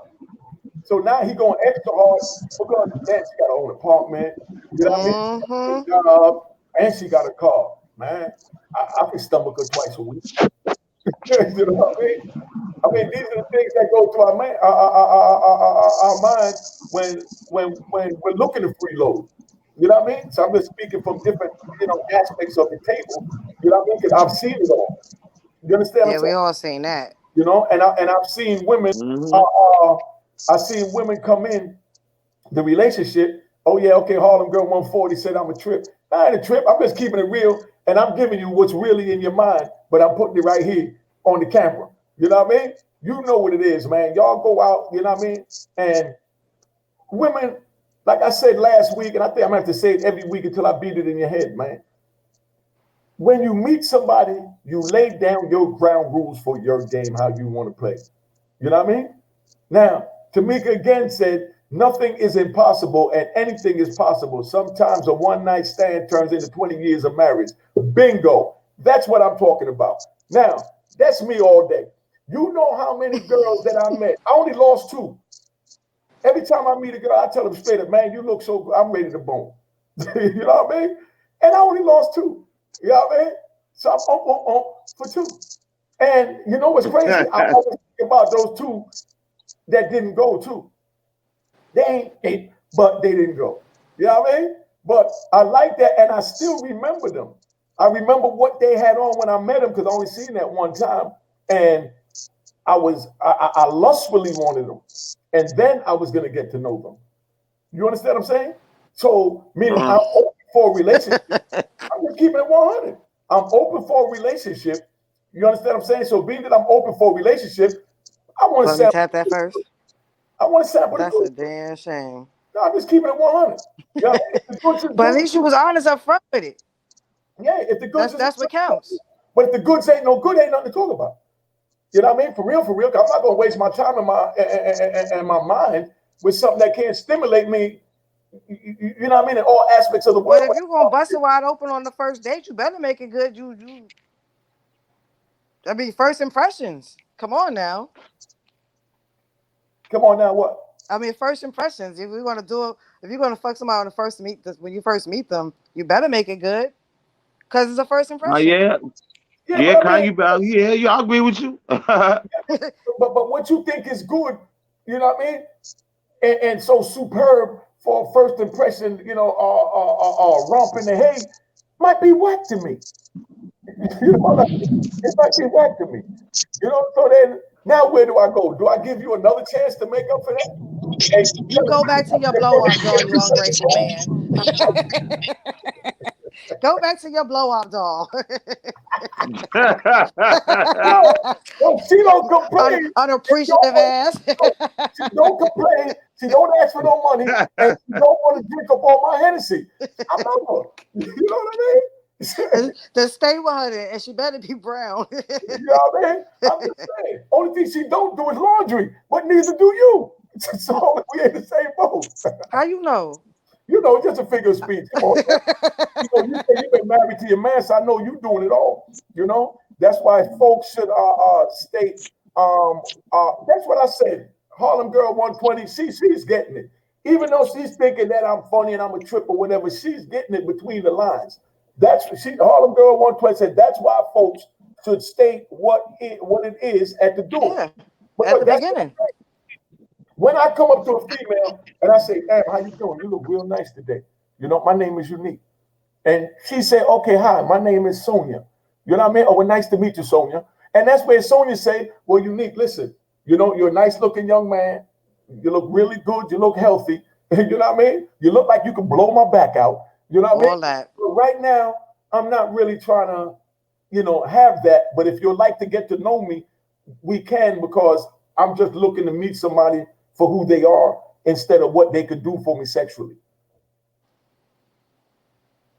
So now he going extra hard because damn, she got her own apartment. You know what I mean?
mm-hmm.
She got a job, and she got a car. Man, I can stomach her twice a week. You know what I mean? I mean, these are the things that go through our mind when we're looking to freeload. You know what I mean? So I'm just speaking from different, aspects of the table. You know what I mean? Because I've seen it all. You understand what
Yeah,
I'm
we
saying?
all seen that.
And I've seen women.
Hmm.
I've seen women come in the relationship. Oh yeah, okay. Harlem Girl 140 said I'm a trip. I ain't a trip. I'm just keeping it real, and I'm giving you what's really in your mind. But I'm putting it right here on the camera. You know what I mean? You know what it is, man. Y'all go out. You know what I mean? And women, like I said last week, and I think I'm gonna have to say it every week until I beat it in your head, man. When you meet somebody, you lay down your ground rules for your game, how you want to play. You know what I mean? Now, Tamika again said, nothing is impossible and anything is possible. Sometimes a one night stand turns into 20 years of marriage. Bingo. That's what I'm talking about. Now, that's me all day. You know how many girls that I met? I only lost 2. Every time I meet a girl, I tell them straight up, man, you look so good. I'm ready to bone. You know what I mean? And I only lost 2. You know what I mean? So I'm for 2. And you know what's crazy? I always think about those 2 that didn't go too. They ain't, but they didn't go. You know what I mean? But I like that, and I still remember them. I remember what they had on when I met them because I only seen that one time, and I lustfully wanted them, and then I was gonna get to know them. You understand what I'm saying? So meaning I'm open for a relationship. I'm just keeping it 100. I'm open for a relationship. You understand what I'm saying? So being that I'm open for a relationship, I want to
Let me
sample.
tap that first.
I want to sample the
That's a
good.
damn shame.
No, I'm just keeping it 100. Yeah, if the goods is
But at
good,
least you was honest up front with it.
yeah, if the goods is
That's what counts.
but if the goods ain't no good, ain't nothing to talk about. You know what I mean? For real, 'cause I'm not gonna waste my time and my mind with something that can't stimulate me. You know what I mean? In all aspects of the
But
world.
if you gonna bust it wide open on the first date, you better make it good. I mean, first impressions. Come on now.
Come on now, what?
I mean, first impressions. If we want to do it, if you're gonna fuck somebody on the first meet, when you first meet them, you better make it good, cause it's a first impression.
Yeah,
Yeah,
yeah,
but I mean,
yeah, I agree with you.
but what you think is good, you know what I mean? And so superb for a first impression, you know, romp in the hay might be whack to me. You know, like, it might be whack to me. You know, so then now where do I go? Do I give you another chance to make up for that? Hey,
You go back to your blow off doll, you ungrateful man. Go back to your blow off doll.
no, she don't complain.
Unappreciative ass.
She don't complain. She don't ask for no money, and she don't want to drink up all my Hennessy. I love her. You know what I mean?
Then stay with her, and she better be brown.
You know what I mean? I'm just saying. Only thing she don't do is laundry, but neither do you. So we in the same boat.
How you know?
You know, just a figure of speech. Come on. You know, you say you've been married to your man, so I know you doing it all. You know, that's why folks should state. That's what I said. Harlem Girl 120. She's getting it. Even though she's thinking that I'm funny and I'm a trip or whatever, she's getting it between the lines. That's Harlem Girl 120 said. That's why folks should state what it is at the door.
Yeah,
But
at the beginning.
When I come up to a female and I say, "Damn, how you doing? You look real nice today. You know, my name is Unique." And she said, "Okay, hi, my name is Sonia." You know what I mean? Oh, well, nice to meet you, Sonia. And that's where Sonia say, "Well, Unique, listen, you know, you're a nice looking young man. You look really good. You look healthy. You know what I mean? You look like you can blow my back out. You know what I mean?
All that.
But right now, I'm not really trying to, you know, have that. But if you'd like to get to know me, we can, because I'm just looking to meet somebody for who they are instead of what they could do for me sexually."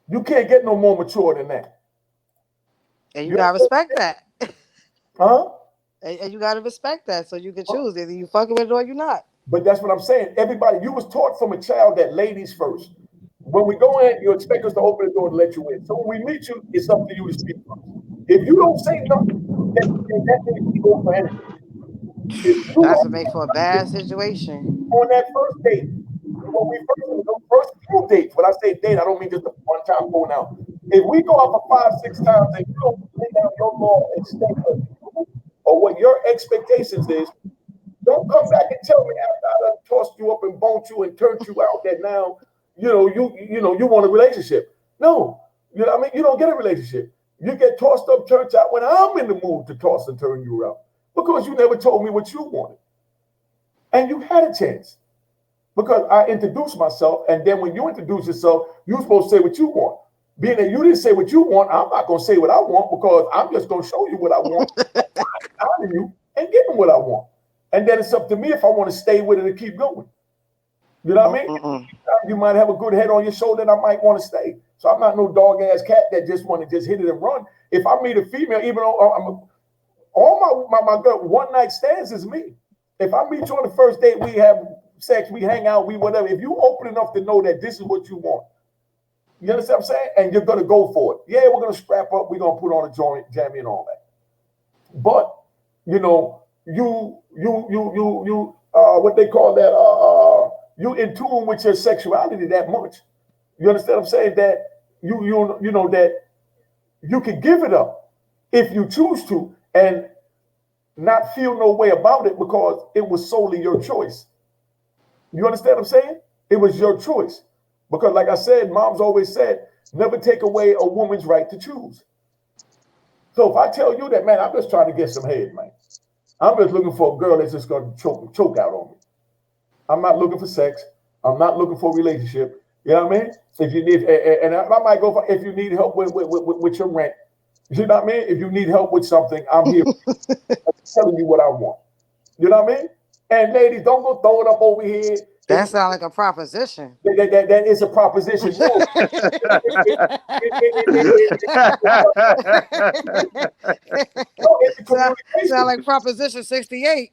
You can't get no more mature than that.
And you gotta respect that.
Huh?
And you gotta respect that, so you can choose either you fucking with it or you're not.
But that's what I'm saying. Everybody, you was taught from a child that ladies first. When we go in, you expect us to open the door to let you in. So when we meet you, it's up to you to speak first. If you don't say nothing, then that means we go for anything. If you
That's what
don't
make for a bad situation.
on that first date, when we first few dates, when I say date, I don't mean just a one time going out. If we go out for 5, 6 times and you don't lay down your law and state or what your expectations is, don't come back and tell me after I done tossed you up and boned you and turned you out that now, you know, you want a relationship. No, you know what I mean? You don't get a relationship. You get tossed up, turned out when I'm in the mood to toss and turn you out because you never told me what you wanted. And you had a chance because I introduced myself. And then when you introduce yourself, you're supposed to say what you want. Being that you didn't say what you want, I'm not going to say what I want because I'm just going to show you what I want, honor you, and give them what I want. And then it's up to me if I want to stay with it and keep going. You know what I mean? You might have a good head on your shoulder and I might want to stay. So I'm not no dog ass cat that just want to just hit it and run. If I meet a female, even though all my girl, one night stands is me. If I meet you on the first date, we have sex, we hang out, we whatever. If you open enough to know that this is what you want, You understand what I'm saying? And you're gonna go for it. Yeah, we're gonna strap up. We're gonna put on a joint, jammy, and all that. But you know, what they call that? You in tune with your sexuality that much. You understand what I'm saying? That you know that you can give it up if you choose to, and not feel no way about it because it was solely your choice. You understand what I'm saying? It was your choice. Because, like I said, mom's always said, never take away a woman's right to choose. So if I tell you that, man, I'm just trying to get some head, man. I'm just looking for a girl that's just going to choke out on me. I'm not looking for sex. I'm not looking for a relationship. You know what I mean? If you need, and I might go for, if you need help with your rent, you know what I mean? If you need help with something, I'm here. I'm telling you what I want. You know what I mean? And ladies, don't go throw it up over here.
That sounds like a proposition.
That is a proposition. No. It's a communication.
Sound like Proposition 68.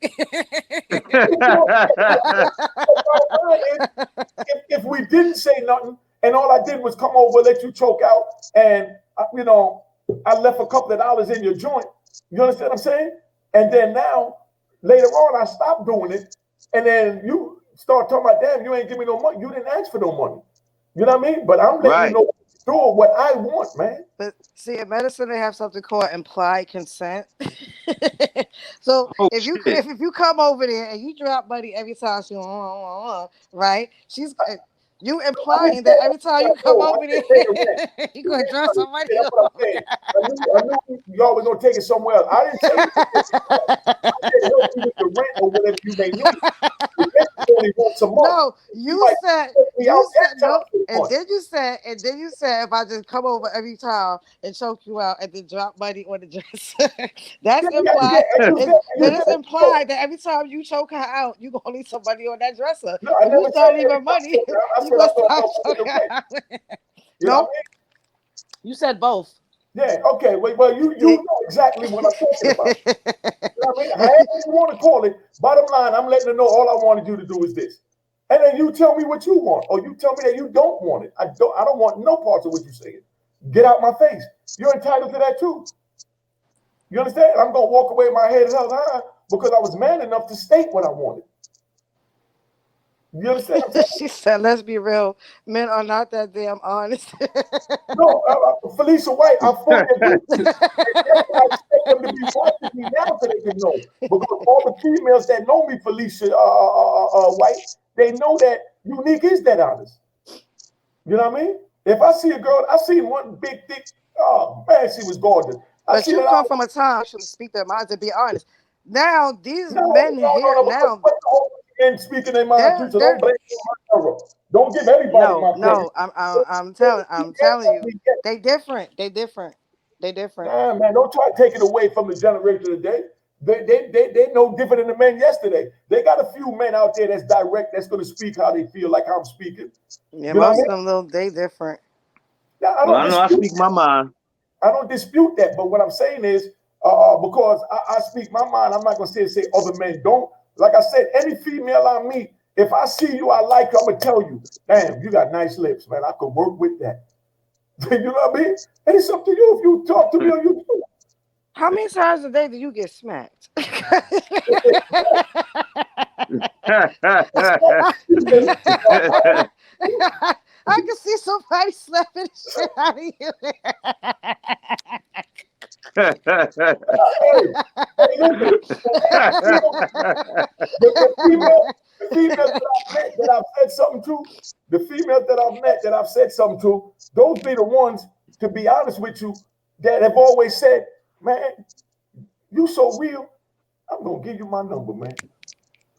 If we didn't say nothing and all I did was come over, let you choke out, and you know, I left a couple of dollars in your joint. You understand what I'm saying? And then now, later on, I stopped doing it, and then you start talking about, damn, you ain't give me no money. You didn't ask for no money. You know what I mean? But I'm letting you know doing what I want, man.
But see, in medicine, they have something called implied consent. So if you come over there and you drop money every time she right, you implying that every time you come over there, you're gonna drop somebody.
That's what I'm saying. I knew y'all was gonna take it somewhere else. I didn't say I said help you with the rent or whatever you may need.
No, you said no, and then you said if I just come over every time and choke you out and then drop money on the dresser, that's implied. It's implied that every time you choke her out, you gonna leave somebody on that dresser.
No, I
you start leaving money. You gonna start choking her out. No, you said both.
Yeah, okay. Well, you know exactly what I'm talking about. You know what I mean? However you want to call it, bottom line, I'm letting her know all I wanted you to do is this. And then you tell me what you want, or you tell me that you don't want it. I don't want no parts of what you're saying. Get out my face. You're entitled to that too. You understand? I'm gonna walk away with my head held high because I was man enough to state what I wanted. You understand?
She said, let's be real. Men are not that damn honest.
No, Felicia White, I fully agree. And that's why I expect them to be watching me now so they can know. Because all the females that know me, Felicia White, they know that Unique is that honest. You know what I mean? If I see a girl, I seen one big, thick, oh man, she was gorgeous.
But you come from a time, actually speak their minds and be honest. Now, these men here now.
And speaking their mind too, so don't blame me. Don't give everybody my credit.
No, I'm telling you, they different.
Nah, man, don't try to take it away from the generation today. They no different than the men yesterday. They got a few men out there that's direct, that's going to speak how they feel, like I'm speaking.
Yeah, most of them, they different.
Now,
I speak my mind.
I don't dispute that, but what I'm saying is, because I speak my mind, I'm not going to say other men don't. Like I said, any female I meet, if I see you, I like you, I'm going to tell you, damn, you got nice lips, man. I could work with that. You know what I mean? And it's up to you if you talk to me or you do.
How many times a day do you get smacked? I can see somebody slapping the shit out of you.
The females that I've said something to, the females that I've met that I've said something to, those be the ones, to be honest with you, that have always said, man, you so real, I'm going to give you my number, man.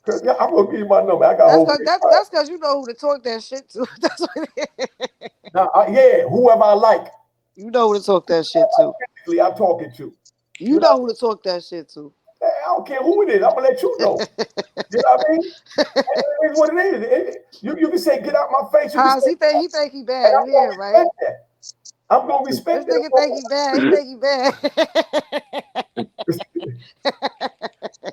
I'm going to give you my number.
That's because you know who to talk that shit to. That's what it is.
Now, whoever I like.
You know who to talk that shit to.
I'm talking to.
You know who to talk that shit to.
I don't care who it is. I'm going to let you know. You know what I mean? It's what it is. You can say, get out my face.
He think he bad. Yeah, right?
I'm going to respect
this nigga think he bad. He think he bad.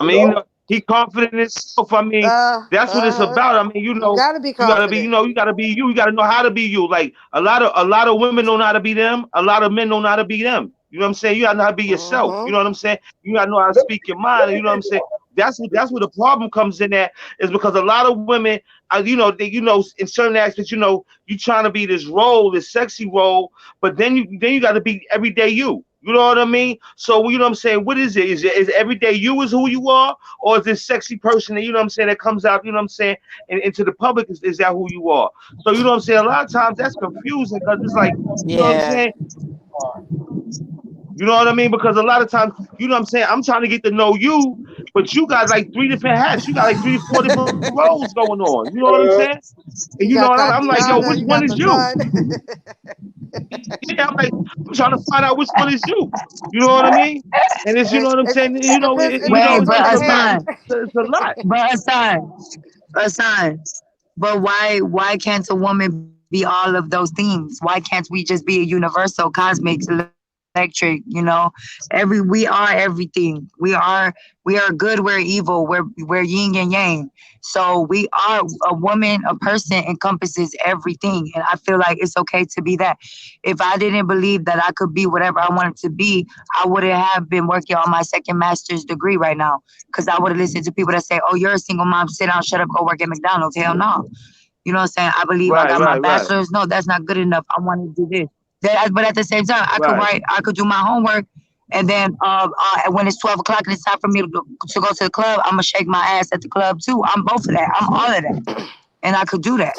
I mean, He confident in himself. I mean, that's what it's about. I mean,
You gotta be
you gotta be,
confident.
you gotta be you. You gotta know how to be you. Like a lot of women don't know how to be them. A lot of men don't know how to be them. You know what I'm saying? You gotta know how to be yourself. You know what I'm saying? You gotta know how to
Let me,
speak your
let
mind.
me
You know what I'm
tell
saying? That's where the problem comes in. At is because a lot of women, in certain aspects, you trying to be this role, this sexy role, but then you got to be everyday you. You know what I mean? So you know what I'm saying? What is it? Is everyday you is who you are, or is this sexy person that you know what I'm saying that comes out? You know what I'm saying? And into the public is that who you are? So you know what I'm saying? A lot of times that's confusing because it's like you know what I'm
Yeah.
saying? You know what I mean? Because a lot of times, you know what I'm saying? I'm trying to get to know you, but you got like 3 different hats. You got like 3 to 4 different roles going on. You know what I'm saying? And
You
you know,
got
and I'm like, yo,
Tatiana,
which
you
one
got
is
the
you?
gun.
Yeah, I'm trying to find out which one is you. You know what I mean? And it's, you know what I'm saying?
It
Wait,
depends on
but
the
It's a lot.
hair.
Hassan,
It's a lot.
but Hassan, but why can't a woman be all of those things? Why can't we just be a universal, cosmic, electric? We are everything. We are good. We're evil. We're yin and yang. So we are a woman. A person encompasses everything, and I feel like it's okay to be that. If I didn't believe that I could be whatever I wanted to be, I wouldn't have been working on my second master's degree right now. Because I would have listened to people that say, "Oh, you're a single mom. Sit down, shut up, go work at McDonald's." Hell no. You know what I'm saying? I believe I got my
Right.
bachelor's. No, that's not good enough. I want to do this. But at the same time, I could
Right.
write, I could do my homework. And then when it's 12 o'clock and it's time for me to go to the club, I'm going to shake my ass at the club too. I'm both of that. I'm all of that. And I could do that.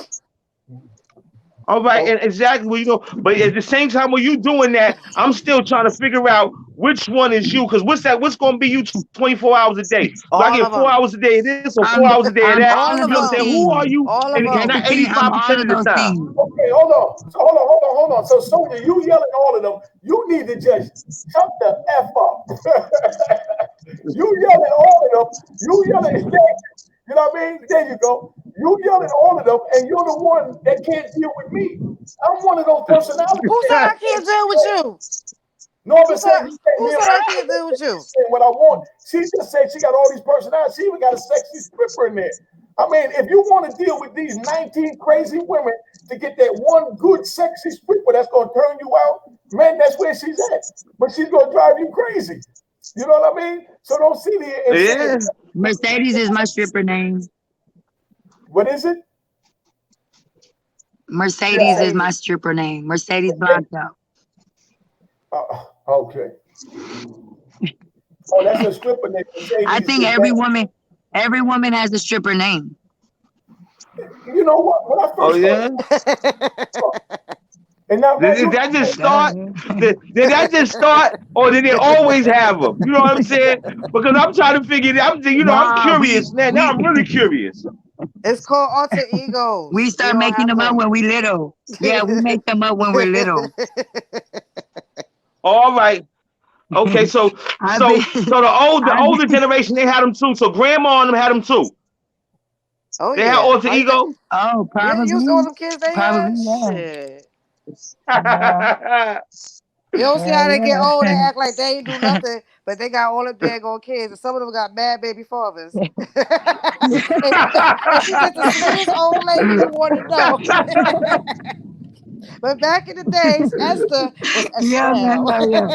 All right, and exactly. But at the same time, when you doing that, I'm still trying to figure out which one is you. Because what's going to be you 24 hours a day? Do I
All
get
of
4
them.
hours a day of this or 4
I'm
hours a day of that?
All
all
of
of
You know what I'm
those
saying?
them.
Who are
things.
you?
All of
And
That's
them.
the
not
thing. I'm
85%
all
of
of
the
those
time?
things.
okay, hold on. So Sonia, you yelling all of them. You need to just shut the F up. You yelling all of them. You yelling, you know what I mean? There you go. You yelling all of them, and you're the one that can't deal with me. I'm one of those personalities.
Who said I can't deal with you?
Norman said, he said
Who
me and
said
my
I can't deal with you?
saying what I want. She just said she got all these personalities. She even got a sexy stripper in there. I mean, if you want to deal with these 19 crazy women to get that one good sexy stripper that's going to turn you out, man, that's where she's at. But she's going to drive you crazy. You know what I mean? So don't sit here and say,
Yeah.
Mercedes is my stripper name.
what is it?
Mercedes is my stripper name. Mercedes Blanco.
Okay. Oh, that's a stripper name.
I
Mercedes
think
is
every woman has a stripper name.
you know what? When I
Oh
first
yeah.
started, and now
Did
you
that just start? Did that just start, or did they always have them? You know what I'm saying? Because I'm trying to figure it out. I'm
Nah,
curious now. Now I'm really curious.
It's called alter
we
egos. We
start
don't
making
have
them up
them.
when we little. Yeah, we make them up when we're little.
All right. Okay. So
I've been,
the
I've
older
been,
generation they had them too. So grandma and them had them too.
Oh
They had
yeah.
alter ego.
oh,
You didn't use all
probably,
them kids they had?
yeah.
Shit.
Yeah,
You don't see how they get
yeah,
old, they
yeah.
act like they ain't do nothing, but they got all them daggone kids, and some of them got mad baby fathers. And she just the sweetest old lady you want to know. But back in the days, Esther was
Yeah, man,
Estelle.
yeah.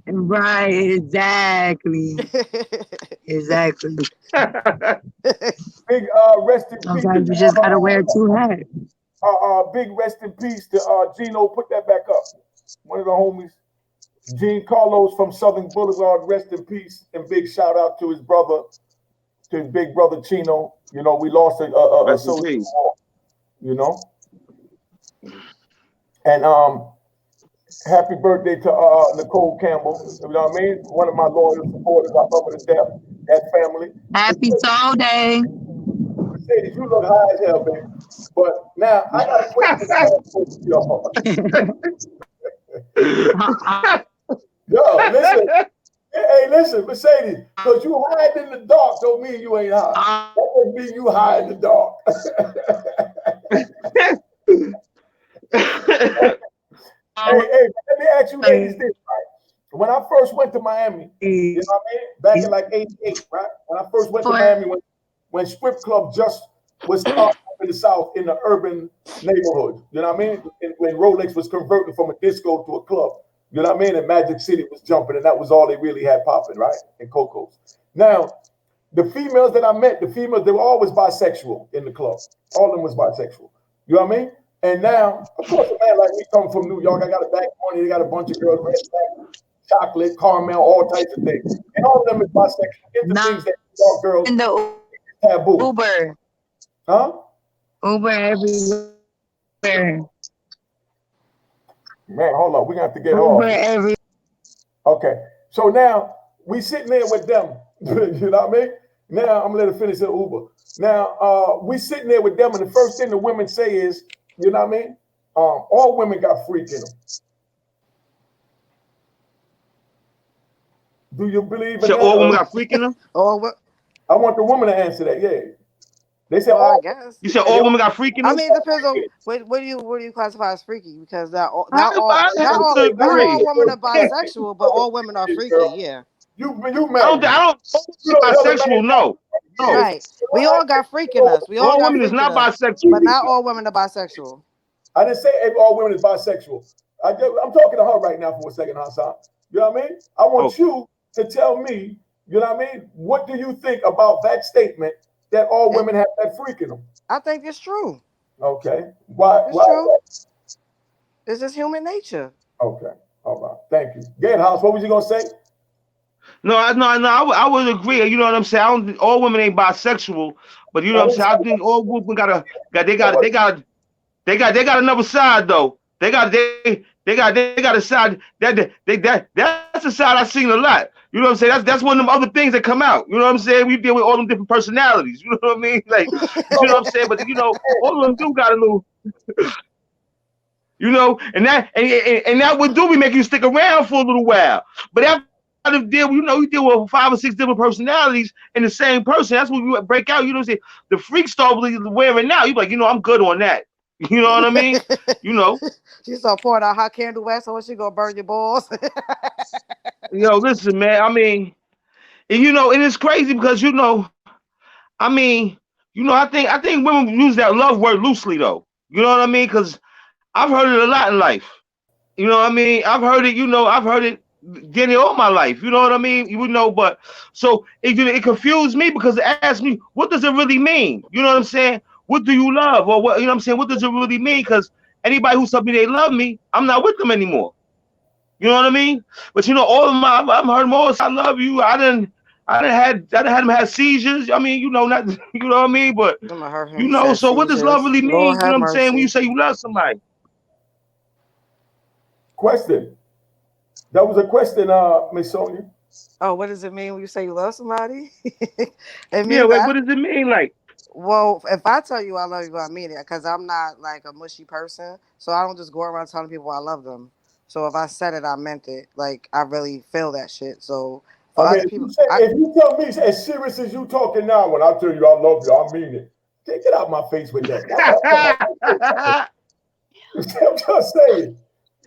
Right, exactly. Exactly.
big rest in peace.
Sometimes you just gotta wear two hats.
Big rest in peace to Gino. Put that back up. One of the homies, Gene Carlos from Southern Boulevard. Rest in peace, and big shout out to his brother, to his big brother Chino. You know, we lost a
Rest in
soldier.
peace.
You know, and happy birthday to Nicole Campbell. You know what I mean? One of my loyal supporters. I love her to death. That family.
Happy Soul Day.
Mercedes, you look high as hell, baby. But now I got a question to ask both of y'all. Yo, listen. Hey, listen, Mercedes, because you hide in the dark don't mean you ain't high. That just mean you hide in the dark. Hey, let me ask you ladies this, right? when I first went to Miami, you know what I mean? Back in like '88, right? When I first went to Miami, when strip club just was starting up in the South in the urban neighborhood, you know what I mean? When Rolex was converting from a disco to a club, you know what I mean? And Magic City was jumping, and that was all they really had popping, right? And Coco's. Now, the females that I met, they were always bisexual in the club. All of them was bisexual. You know what I mean? And now, of course, a man like me coming from New York, I got a back money, they got a bunch of girls, red flag, chocolate, caramel, all types of things. And all of them is bisexual. Into things that New York girls
in the
taboo.
Uber.
Huh?
Uber everywhere.
Man, hold on. We're gonna have to get
Uber
off.
everywhere.
Okay. So now we sitting there with them. You know what I mean? Now I'm gonna let her finish the Uber. Now we sitting there with them, and the first thing the women say is, you know what I mean? All women got freak in them. Do you believe in that?
All women got freak in them?
Or what?
I want the woman to answer that. Yeah. They said,
Well, I guess.
You said all women got freak in them?
I mean, it depends on what do you classify as freaky? Because not all
I
women are bisexual, but all women are freaky. Yeah.
You
I don't bisexual. No.
Right. We all got freak in us. We all got
women is
freak
not
in us,
bisexual,
but not all women are bisexual.
I didn't say all women is bisexual. I'm talking to her right now for a second, Hassan. You know what I mean? I want you to tell me, you know what I mean? What do you think about that statement that all women have that freak in them?
I think it's true.
Okay. Why?
It's true. It's just human nature.
Okay. All right. Thank you. Gain House, what was you gonna say?
No, I would agree. You know what I'm saying? I don't think all women ain't bisexual, but you know what I'm saying? I think all women they got another side though. They got a side that's a side I've seen a lot. You know what I'm saying? That's one of them other things that come out. You know what I'm saying? We deal with all them different personalities. You know what I mean? Like, you know what I'm saying? But you know, all of them do got a little, you know, and that would do we make you stick around for a little while. But after you deal with 5 or 6 different personalities in the same person. That's when you break out. You know what I'm saying? The freak start wearing out. You like, you know, I'm good on that. You know what I mean? You know.
She start pouring out hot candle wax, so she gonna burn your balls.
Yo, listen, man. I mean, and you know, and it's crazy because you know, I mean, you know, I think women use that love word loosely though. You know what I mean? Because I've heard it a lot in life. You know what I mean? I've heard it. You know, I've heard it getting all my life. You know what I mean? You know, but so it confused me because it asked me, what does it really mean? You know what I'm saying? What do you love? Or what, you know what I'm saying? What does it really mean? Because anybody who tells me they love me, I'm not with them anymore. You know what I mean? But you know, all of my I've heard more. I love you. I didn't had them have seizures. I mean, you know, not you know what I mean, but you know, so what does love really mean? You know what I'm saying? When you say you love somebody.
Question. That was a question, Miss Sonia.
Oh, what does it mean when you say you love somebody?
What does it mean? Like,
well, if I tell you I love you, I mean it, because I'm not like a mushy person, so I don't just go around telling people I love them. So if I said it, I meant it. Like, I really feel that shit. So for other people,
if you tell me as serious as you talking now, when I tell you I love you, I mean it. Get out my face with that. I'm just saying.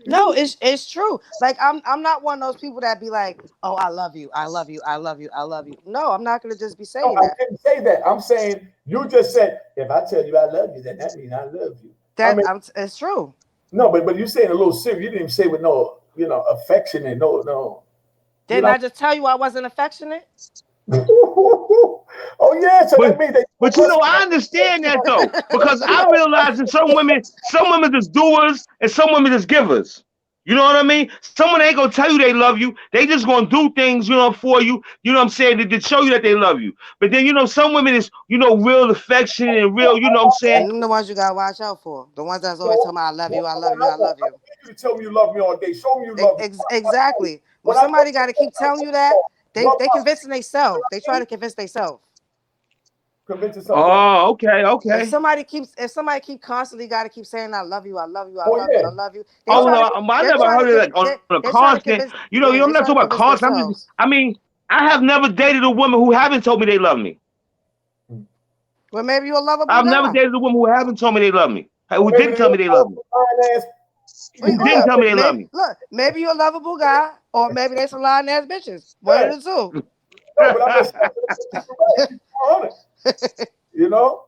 No, it's true. Like I'm not one of those people that be like, oh, I love you, I love you, I love you, I love you. No, I'm not gonna just be saying that.
I didn't say that. I'm saying you just said if I tell you I love you, then that means I love you.
It's true.
No, but you're saying a little serious. You didn't even say with no, affectionate. No.
Didn't I just tell you I wasn't affectionate?
Oh yeah, so that means
but you know, I understand that though, because I realize that some women just doers and some women just givers. You know what I mean? Someone ain't gonna tell you they love you. They just gonna do things, for you. You know what I'm saying? To show you that they love you. But then, some women is, real affection and real, you know what I'm saying?
And the ones you gotta watch out for. The ones that's always telling me I love you, I love you, I love you.
You tell me you love me all day. Show me you love me.
Exactly. When somebody gotta keep telling you that, they convincing themselves. They try to convince themselves.
Oh, okay.
If somebody keeps constantly got to keep saying I love you, I love you, I love you, I love you.
Oh no, I never heard of that on a constant. I'm not talking about constant. I have never dated a woman who haven't told me they love me.
Well, maybe you're a lovable
I've
guy.
never dated a woman who haven't told me they love me. Who didn't tell me they love me. Who didn't tell me they love me.
Look, maybe you're a lovable guy. or maybe they some lying ass bitches. One of the two.
No, but I'm just saying, 100. You know?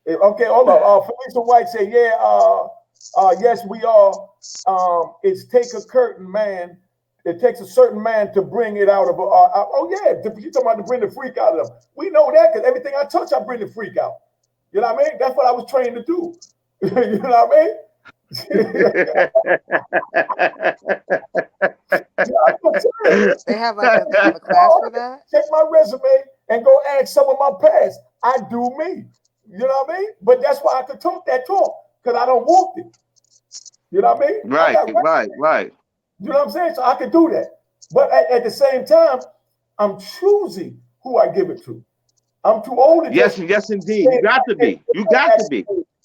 Okay, hold on. Felicia White said, yes, we are. It's take a curtain man. It takes a certain man to bring it out of. You talking about to bring the freak out of them? We know that because everything I touch, I bring the freak out. You know what I mean? That's what I was trained to do. You know what I mean?
They have a class for that.
Check my resume and go ask some of my past. I do me. You know what I mean? But that's why I could talk that talk because I don't want it. You know what I mean?
Right.
You know what I'm saying? So I could do that. But at the same time, I'm choosing who I give it to. I'm too old to
yes, indeed. You got to be.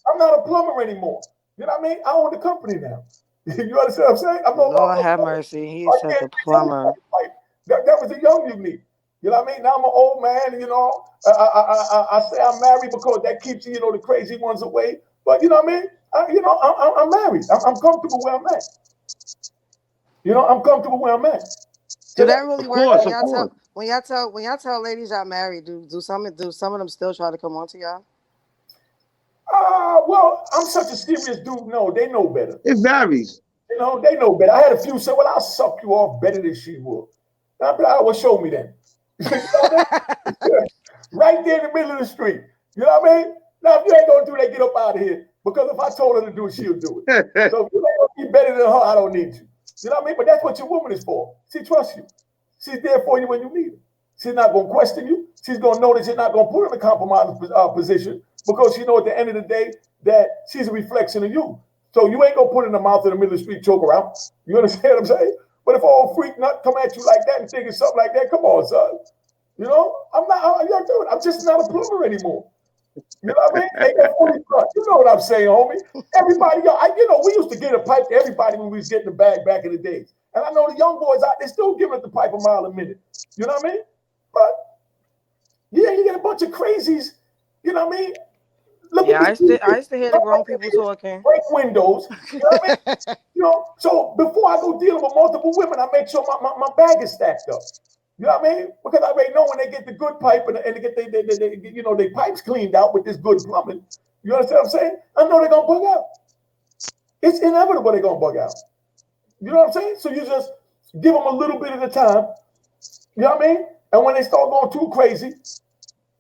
I'm
not a plumber anymore. You know what I mean? I own the company now. You understand what I'm saying? I'm no
Lord
longer
have mercy. He said the plumber.
That was a young unique. You know what I mean? Now I'm an old man, you know. I say I'm married because that keeps, you know, the crazy ones away. But you know what I mean? I'm married. I'm comfortable where I'm at. You know, I'm comfortable where I'm at.
Do that really work? When y'all tell ladies y'all married, do some of them still try to come on to y'all?
Well, I'm such a serious dude. No, they know better.
It varies.
You know, they know better. I had a few say, well, I'll suck you off better than she would. And I'll be like, well, show me then. Right there in the middle of the street. You know what I mean? Now, if you ain't going to do that, get up out of here. Because if I told her to do it, she'll do it. So if you ain't going to be better than her, I don't need you. You know what I mean? But that's what your woman is for. She trusts you. She's there for you when you need her. She's not going to question you. She's going to know that you're not going to put her in a compromising position because she knows at the end of the day that she's a reflection of you. So you ain't going to put her in the mouth of the middle of the street, choke her out. You understand what I'm saying? But if an old freak nut come at you like that and thinking something like that, come on, son. You know, I'm just not a plumber anymore. You know what I mean? You know what I'm saying, homie? Everybody, we used to get a pipe to everybody when we was getting the bag back in the days. And I know the young boys out there still giving us the pipe a mile a minute. You know what I mean? But yeah, you get a bunch of crazies. You know what I mean?
I used to hear the grown people talking.
Break windows. You know what I mean? You know, so before I go dealing with multiple women, I make sure my bag is stacked up. You know what I mean? Because I already know when they get the good pipe and they get their pipes cleaned out with this good plumbing. You understand what I'm saying? I know they're gonna bug out. It's inevitable they're gonna bug out. You know what I'm saying? So you just give them a little bit at a time. You know what I mean? And when they start going too crazy,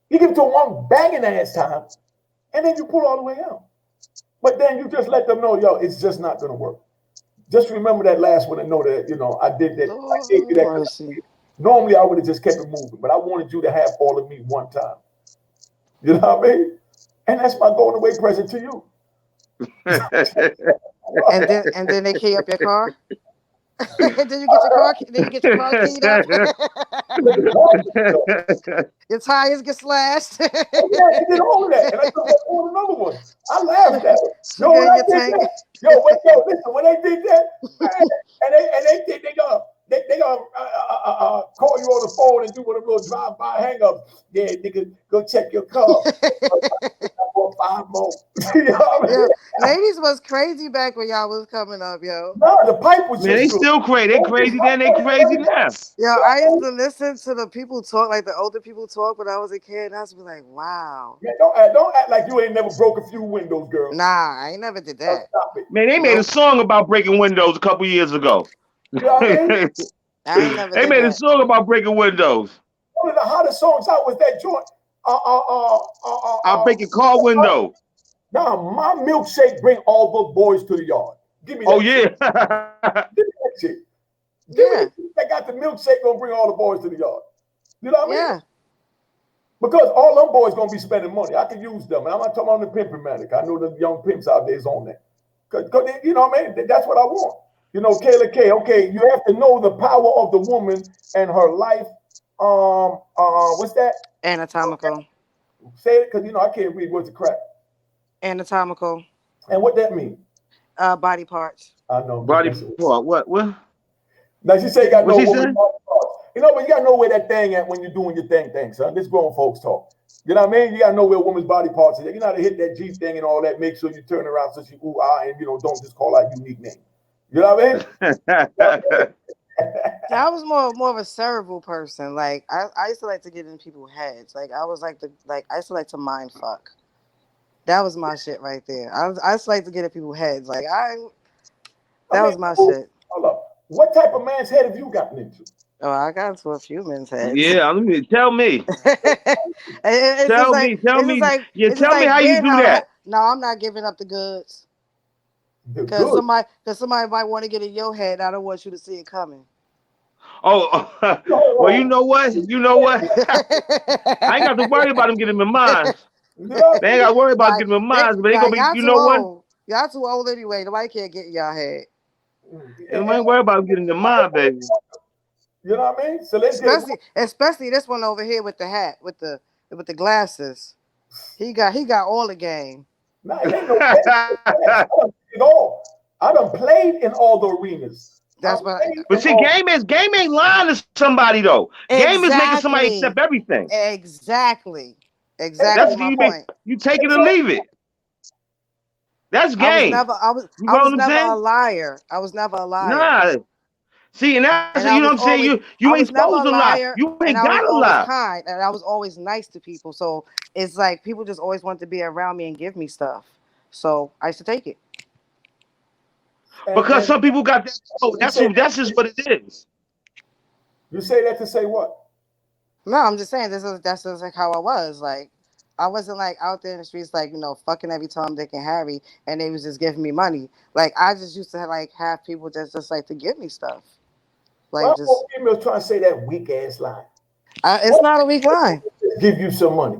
you give it to them one banging ass time, and then you pull all the way out. But then you just let them know, yo, it's just not gonna work. Just remember that last one and know that, you know, I did that. I gave you that. Normally, I would have just kept it moving, but I wanted you to have all of me one time. You know what I mean? And that's my going away present to you.
and then they key up your car. Did you get your car keyed up? Your tires get slashed.
Yeah, she did all of that, and I took that on another one. I laughed at it. Listen, when they did that, and they think they gonna call you on the phone and do one of those drive-by hang-ups. Yeah, nigga, go check your car. 5 more. You know what I mean?
Ladies was crazy back when y'all was coming up, yo.
No, the pipe was
man, they still crazy. They crazy then, they crazy now.
Yo, I used to listen to the people talk, like the older people talk when I was a kid, and I was like, wow.
Yeah, don't act like you ain't never broke a few windows, girl.
Nah, I ain't never did that.
Man, they made a song about breaking windows a couple years ago.
You know what I mean?
I ain't never
they made a song about breaking windows.
One of the hottest songs out was that joint.
I'll break your car window.
Nah, my milkshake bring all the boys to the yard. Give me that.
Oh yeah.
Give me that shit. Give me that shit that got the milkshake gonna bring all the boys to the yard. You know what I mean?
Yeah.
Because all them boys gonna be spending money. I can use them. And I'm not talking about the pimping-matic. I know the young pimps out there is on that. Cause you know what I mean? That's what I want. You know, Kayla K. Okay, you have to know the power of the woman and her life. What's that?
Anatomical.
Say it, because you know I can't read what's the crap.
Anatomical.
And what that mean?
Body parts.
I know.
Body part. What?
Now she say you got no woman. You know, but you gotta know where that thing at when you're doing your thing, son. This grown folks talk. You know what I mean? You gotta know where a woman's body parts is. You know how to hit that G thing and all that. Make sure you turn around so she ooh ah and don't just call out unique name. You know what I mean?
I was more of a cerebral person. Like I used to like to get in people's heads. Like I was like I used to like to mind fuck. That was my shit right there. I used to like to get in people's heads. Like
I
that
mean,
was my shit.
hold up. What type of man's head have you gotten into?
Oh, I got into a few men's heads.
Yeah, tell me.
It's just
Tell
like
me, tell
it's just
me.
like
Yeah,
it's just
tell me
like
how you
weird
do
how
that.
no, I'm not giving up the goods.
The
Cause
good.
somebody might want to get in your head. I don't want you to see it coming.
Oh, well, you
No.
know what? You know what? I ain't got to worry about them getting in mine.
No.
They ain't got to worry about
Nah,
getting in mine, but they
nah,
gonna be.
y'all
You
too
know what?
old. Y'all too old anyway. Nobody can't get in y'all head.
They ain't worry about getting in mine, baby.
You know what I mean? So let's get it.
Especially this one over here with the hat, with the glasses. He got all the game.
Nah, it ain't no game. I done played it all. I done played in all the arenas. I
That's what
played
But
in
see,
all.
game ain't lying to somebody though. Game is making somebody
exactly,
accept everything.
exactly
That's
my
you
point.
you take it or leave it. That's game. You
I
know
was
what I'm
never a
saying?
liar. I was never a liar.
Nah. See, and that's
And
you know what I'm saying. You
I
ain't
was never
supposed
a
to lie.
liar,
You
and
ain't
I was
gotta
always
lie
kind, and I was always nice to people. So it's like people just always want to be around me and give me stuff. So I used to take it.
because
And
some people got that. Oh,
you say
that's just what it is.
you say that to say what?
No, I'm just saying that's just like how I was. Like I wasn't like out there in the streets like fucking every Tom, Dick, and Harry, and they was just giving me money. Like I just used to like have people just like to give me stuff. Like
Well,
just
females trying to say that weak ass lie.
it's
What
not a weak line.
give you some money?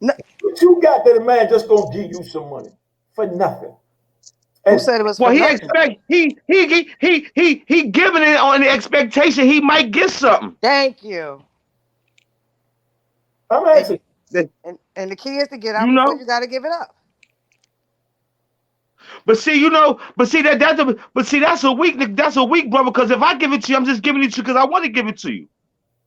No,
What you got that a man just gonna give you some money for nothing?
who
And
said it was
Well,
for
he
nothing?
expect he giving it on the expectation he might get something.
Thank you.
I'm
And,
asking,
and the key is to get out
You
before
know.
you got to give it up.
But see, that's a weak brother. Because if I give it to you, I'm just giving it to you because I want to give it to you.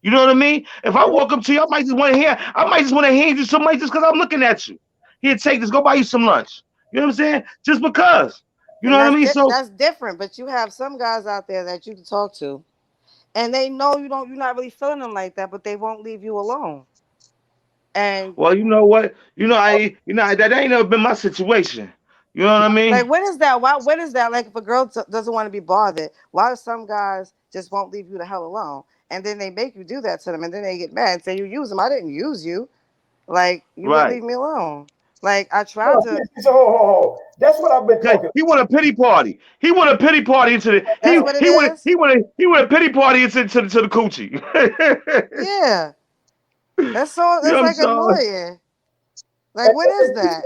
You know what I mean? If I walk up to you, I might just want to hand you some money just because I'm looking at you. Here, take this. Go buy you some lunch. You know what I'm saying? Just because. You
And
know what I mean? So,
that's different. But you have some guys out there that you can talk to, and they know you're not really feeling them like that, but they won't leave you alone. And
well, you know what? That ain't never been my situation. You know what I
like,
mean?
what is that? Why? What is that? Like, if a girl doesn't want to be bothered, why do some guys just won't leave you the hell alone? And then they make you do that to them, and then they get mad and say you use them. I didn't use you. Like, you would
Right.
leave me alone. Like, I tried
no,
to.
that's what I've been
Okay.
talking.
He want a pity party. He want a pity party into the
That's what it is.
he want a pity party to the coochie.
Yeah, that's so.
You know
That's
what I'm
like
saying?
annoying. Like, what is that?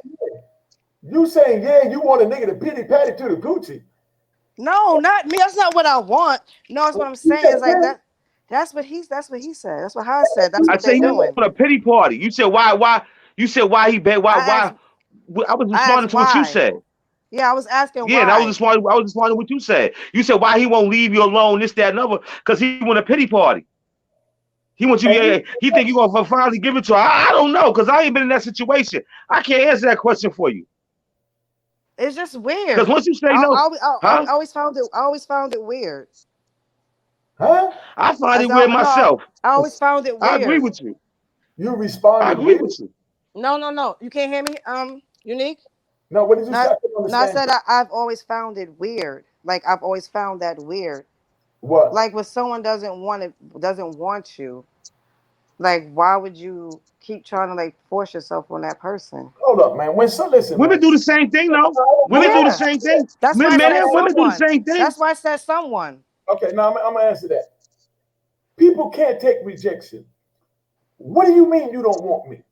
You saying yeah, you want a nigga to pity patty to the Gucci?
No, not me. That's not what I want. No, that's what I'm
You
saying.
said
Is like
yeah.
that. That's what he said. That's what Hans said. That's
I
what
say
they
he want
doing.
a pity party. You said why you said why he bad
I asked.
I was
I asked
responding to what you
why.
said.
Yeah, I was asking
Yeah, and
why.
I was responding to what you said. You said why he won't leave you alone, this, that, and other, because he want a pity party. He wants you,
And
yeah, he think you gonna finally give it to her. I don't know, because I ain't been in that situation. I can't answer that question for you.
It's just
Because
weird.
once you say no,
I
huh?
always found it. I always found it weird.
huh?
I find
I
it
said
weird
no.
myself.
I always found it
I agree
weird.
with you.
You
I
responded
agree
with
with you.
No. You can't hear me. Unique.
no. What did you say?
Not.
I couldn't
No, I
understand
said I've always found it weird. Like I've always found that weird.
what.
Like when someone doesn't want you. Like why would you keep trying to like force yourself on that person?
Hold up, man. When so listen, man.
Women do the same thing, though. Women do the
Yeah.
same thing.
That's why I said
Women do the
someone.
same thing.
That's why I said someone.
Okay, now I'm gonna answer that. People can't take rejection. What do you mean you don't want me?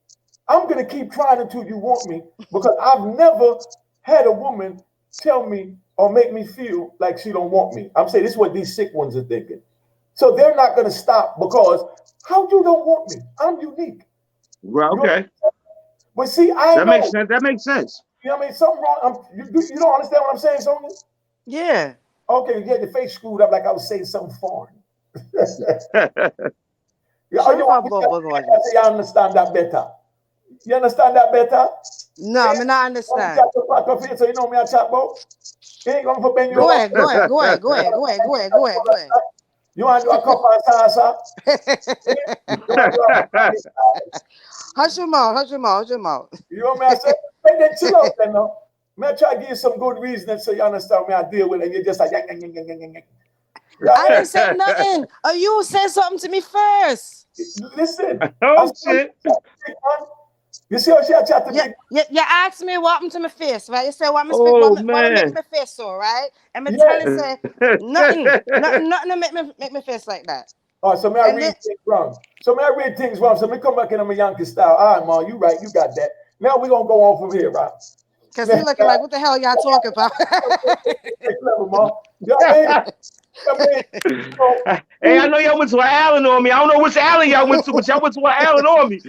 I'm gonna keep trying until you want me because I've never had a woman tell me or make me feel like she don't want me. I'm saying this is what these sick ones are thinking. So they're not gonna stop because how you don't want me? I'm unique.
Well,
You
okay.
but see, I
That makes
know.
sense. That makes sense.
You know what I mean? Something wrong. You don't understand what I'm saying, Sonia?
Yeah.
Okay, you had your face screwed up like I was saying something foreign. Yeah, oh,
Show my book audience.
you understand that better. You understand that better?
No, I mean I understand.
So you know me, I chat about. You ain't going for bend you
Go
over.
ahead, go ahead, go ahead, go ahead, go ahead, go ahead, go ahead, go ahead.
You want to do a cup and salsa? You want to do a
Hush your mouth, hush your mouth, hush your mouth.
You know what I say? Hey, then chill out then now. May I try to give you some good reasoning so you understand me I deal with it and you're just like yang, yang, yang, yang, yang, yang.
I didn't say nothing. Oh, you said something to me first.
Listen.
Oh shit.
You see how she chat to me?
You asked me what happened to my face, right? You said what
Oh,
make
man.
my face so, right? And me
Yeah.
tell you say nothing to make me face like that.
Oh, so may I
And
read
then-
things wrong? So may I read things wrong? So me come back in a Yankee style. All right, Ma, you right, you got that. Now we're gonna go on from here, right?
Cause he looking like, what the hell y'all talking about?
Clever, Ma. You know what I mean? So,
Hey, I know y'all went to an Allen on me. I don't know which Allen y'all went to, but y'all went to an Allen on me.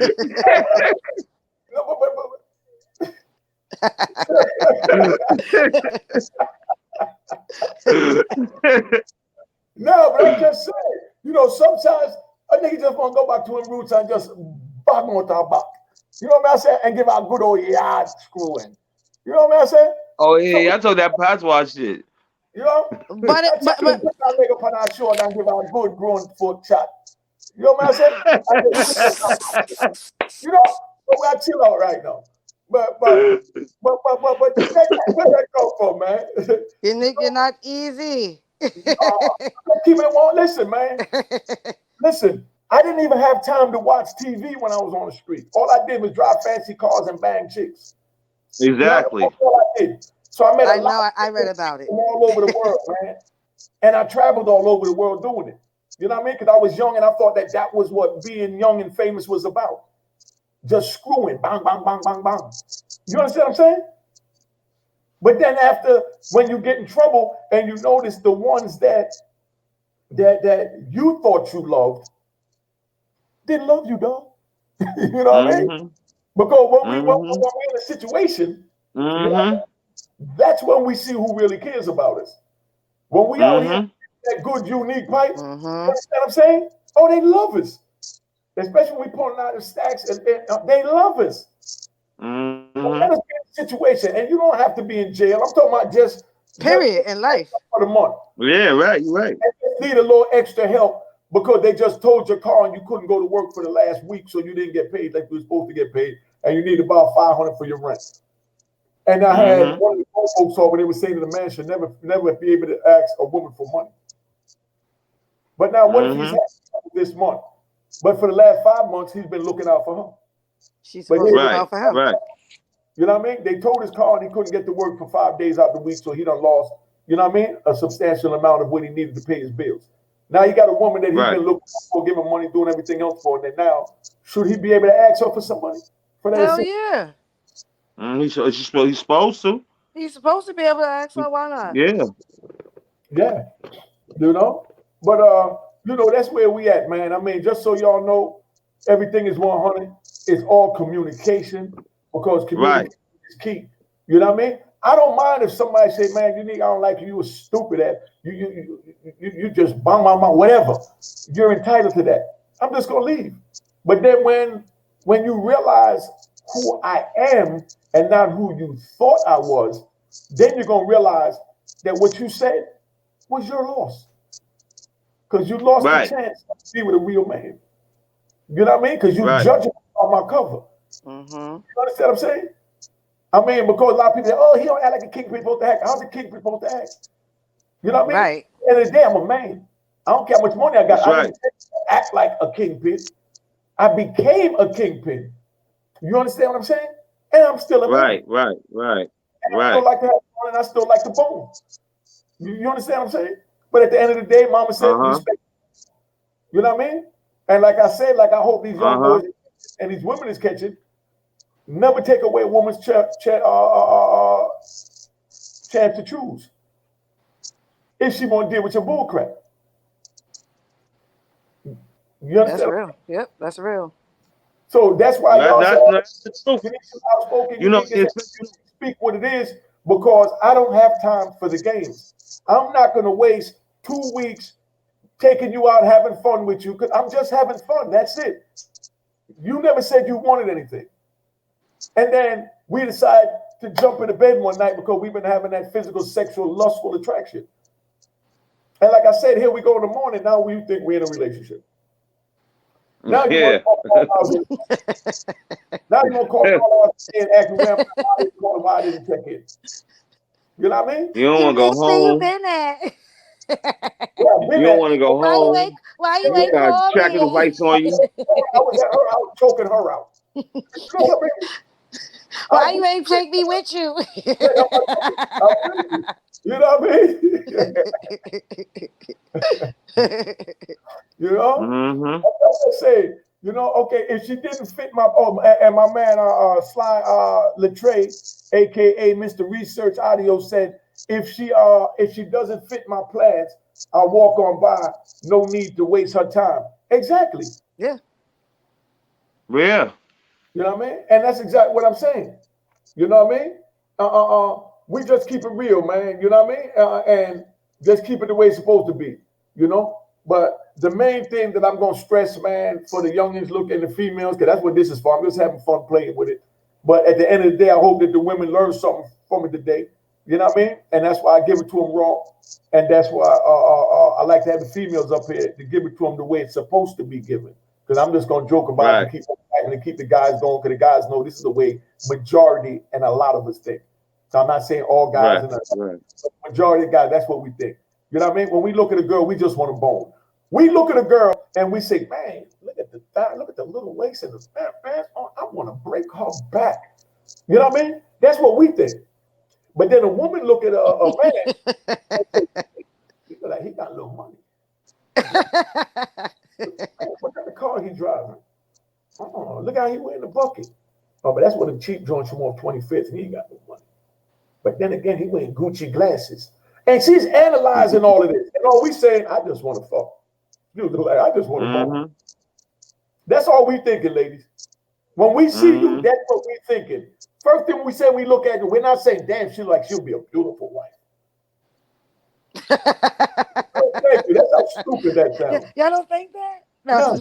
No, but I'm just saying, you know, sometimes a nigga just want to go back to him roots and just bang on our back. You know what I'm saying? And give out good old yard screwing. You know what I'm saying?
Oh yeah, I told that patois shit.
You know?
but
Put that nigga up on our shoulder and give out good grown foot chat. You know what I'm saying? You know, but we are chill out right now. But where that come from, man?
you're not easy.
Keep it on. Listen, man. Listen, I didn't even have time to watch TV when I was on the street. All I did was drive fancy cars and bang chicks.
Exactly.
You know, that's all I did. So I met a lot of
I read about it.
from all over the world, man. And I traveled all over the world doing it. You know what I mean? Because I was young and I thought that was what being young and famous was about. Just screwing, bang, bang, bang, bang, bang. You understand what I'm saying? But then after, when you get in trouble and you notice the ones that you thought you loved didn't love you, dog. You know what I mean? Because when we're in a situation, you know, that's when we see who really cares about us. When we out here, that good, unique pipe, you understand what I'm saying? Oh, they love us. Especially when we pulling out the stacks, and they love us. Let us get in a situation, and you don't have to be in jail. I'm talking about just
period in life
for the month.
Yeah, right, you're right.
And you need a little extra help because they just towed your car and you couldn't go to work for the last week, so you didn't get paid like you were supposed to get paid, and you need about $500 for your rent. And I had one of the folks saw when they were saying to the man should never be able to ask a woman for money. But now, what if he's had this month? But for the last 5 months, he's been looking out for her.
She's supposed to look out for him.
Right.
You know what I mean? They towed his car and he couldn't get to work for 5 days out the week, so he done lost, you know what I mean, a substantial amount of what he needed to pay his bills. Now he got a woman that he's been looking for, giving money, doing everything else for, and then now, should he be able to ask her for some money? For that?
Hell yeah.
He's supposed to.
He's supposed to be able to ask her, why not?
Yeah.
Yeah. You know? But you know, that's where we at, man. I mean, just so y'all know, everything is 100. It's all communication because communication is key. You know what I mean? I don't mind if somebody say, man, I don't like you, you were stupid at you just bang, whatever. You're entitled to that. I'm just gonna leave. But then when you realize who I am and not who you thought I was, then you're gonna realize that what you said was your loss. Because you lost the chance to be with a real man. You know what I mean? Because you judge him on my cover. You understand what I'm saying? I mean, because a lot of people say, oh, he don't act like a kingpin supposed to act. How's a kingpin supposed to act? You know what I mean?
Right.
At the end of the day, I'm a man. I don't care how much money I got.
That's
I didn't act like a kingpin. I became a kingpin. You understand what I'm saying? And I'm still a man.
Right.
And I still like to have fun and I still like to bone. You understand what I'm saying? But at the end of the day, mama said respect. You know what I mean? And like I said, like I hope these young boys and these women is catching, never take away a woman's chance to choose. If she won't deal with your bull crap. You understand?
That's real. Yep, that's real.
So that's why y'all
that's the truth.
you need some outspoken,
You know,
need to speak what it is, because I don't have time for the games. I'm not going to waste 2 weeks taking you out having fun with you because I'm just having fun. That's it. You never said you wanted anything. And then we decide to jump into bed one night because we've been having that physical, sexual, lustful attraction. And like I said, here we go in the morning. Now we think we're in a relationship. Now you want to call out. Now you want to call out and ask me why I didn't check in. You know what I mean?
You don't want to go
Where you
home.
been at?
You don't want to go home.
Why you ain't
You got
call
traffic
me?
lights on you.
I was at her house choking her out. You know what I mean?
Why you ain't take me with you?
You know what I mean? You know?
Mm-hmm.
I say, you know, okay, if she didn't fit my and my man Sly Latre, aka Mr. Research Audio, said if she doesn't fit my plans, I'll walk on by. No need to waste her time. Exactly.
Yeah.
Yeah.
You know what I mean? And that's exactly what I'm saying. You know what I mean? We just keep it real, man. You know what I mean? And just keep it the way it's supposed to be. You know? But the main thing that I'm going to stress, man, for the youngins, look at the females, because that's what this is for. I'm just having fun playing with it. But at the end of the day, I hope that the women learn something from it today. You know what I mean? And that's why I give it to them raw. And that's why I like to have the females up here to give it to them the way it's supposed to be given. Because I'm just going to joke about it and keep the guys going, because the guys know this is the way majority and a lot of us think. So I'm not saying all guys, but majority of guys, that's what we think. You know what I mean? When we look at a girl, we just want to bone. We look at a girl and we say, man, look at the thigh, look at the little waist and the pants. Oh, I want to break her back. You know what I mean? That's what we think. But then a woman look at a man and say, he got a little money. Man, what kind of car he driving? Oh, look how he wearing the bucket. Oh, but that's one of the cheap joints from off 25th, and he ain't got no money. But then again, he wearing Gucci glasses. And she's analyzing all of this. And all we saying, I just want to fuck. I just want to fuck. That's all we thinking, ladies. When we see you, that's what we thinking. First thing we say, we look at you, we're not saying, damn, she'll be a beautiful wife. Oh, thank you. That's how stupid that sounds.
Y'all don't think that? No.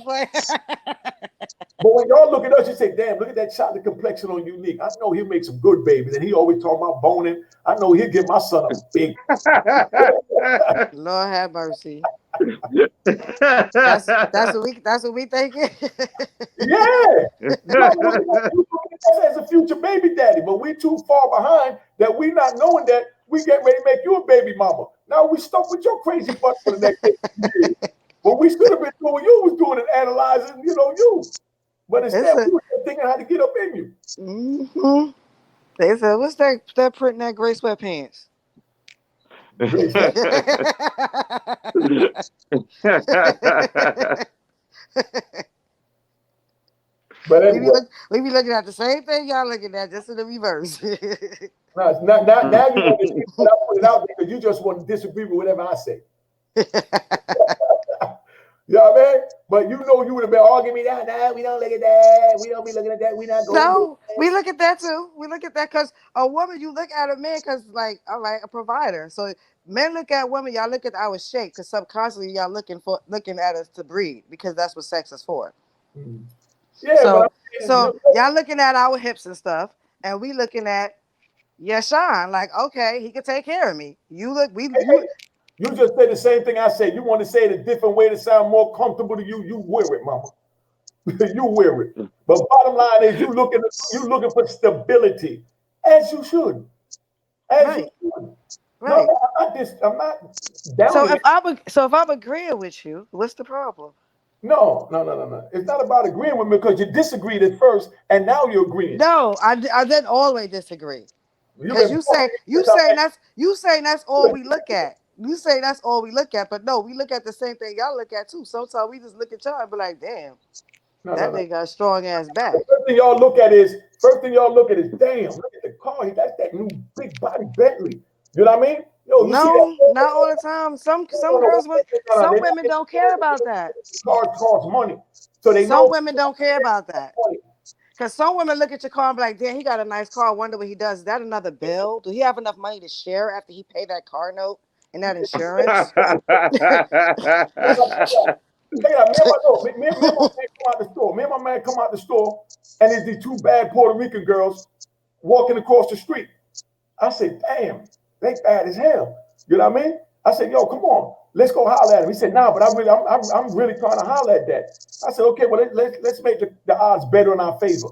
But when y'all look at us, you say, damn, look at that chocolate complexion on Unique. I know he'll make some good babies. And he always talking about boning. I know he'll give my son a big.
Lord have mercy. That's what we thinking.
Yeah. As a future baby daddy, but we too far behind that we not knowing that we get ready to make you a baby mama. Now we stuck with your crazy butt for the next 8 years. But we should have been doing what you was doing and analyzing, you. But instead, we were thinking how to get up in you.
Mm-hmm. They said, what's that print in that gray sweatpants?
But anyway,
we be looking at the same thing y'all looking at, just in the reverse.
now you want to put it out there because you just want to disagree with whatever I say. You know what I mean? But you would have been arguing me down. Nah, we don't look at that. We don't be looking at that. We not going.
No, we look at that too. We look at that because a woman, you look at a man because, like, all right, a provider. So men look at women, y'all look at our shape because subconsciously y'all looking at us to breed because that's what sex is for.
Mm-hmm. Yeah.
So y'all looking at our hips and stuff, and we looking at Sean. Like, okay, he can take care of me. You
just said the same thing I said. You want to say it a different way to sound more comfortable to you. You wear it, mama. You wear it. But bottom line is, you looking for stability, as you should.
Right.
No, I'm not down.
So if I'm agreeing with you, what's the problem?
No. It's not about agreeing with me because you disagreed at first, and now you're agreeing.
No, I didn't always disagree. Because you say that's all we look at. You say that's all we look at, but no, we look at the same thing y'all look at too. Sometimes we just look at y'all and be like, damn, that nigga got a strong ass back.
First thing y'all look at is, damn, look at the car. That's that new big body Bentley. You know what I mean?
No, not all the time. Some women don't care about that.
Cars cost money, so
some women don't care about that. Because some women look at your car and be like, damn, he got a nice car. I wonder what he does. Is that another bill? Do he have enough money to share after he paid that car note and that insurance?
Me and my man come out the store, and there's these two bad Puerto Rican girls walking across the street. I said, damn, they bad as hell. You know what I mean? I said, yo, come on. Let's go holler at him. He said, nah, but I'm really trying to holler at that. I said, okay, well, let's make the odds better in our favor.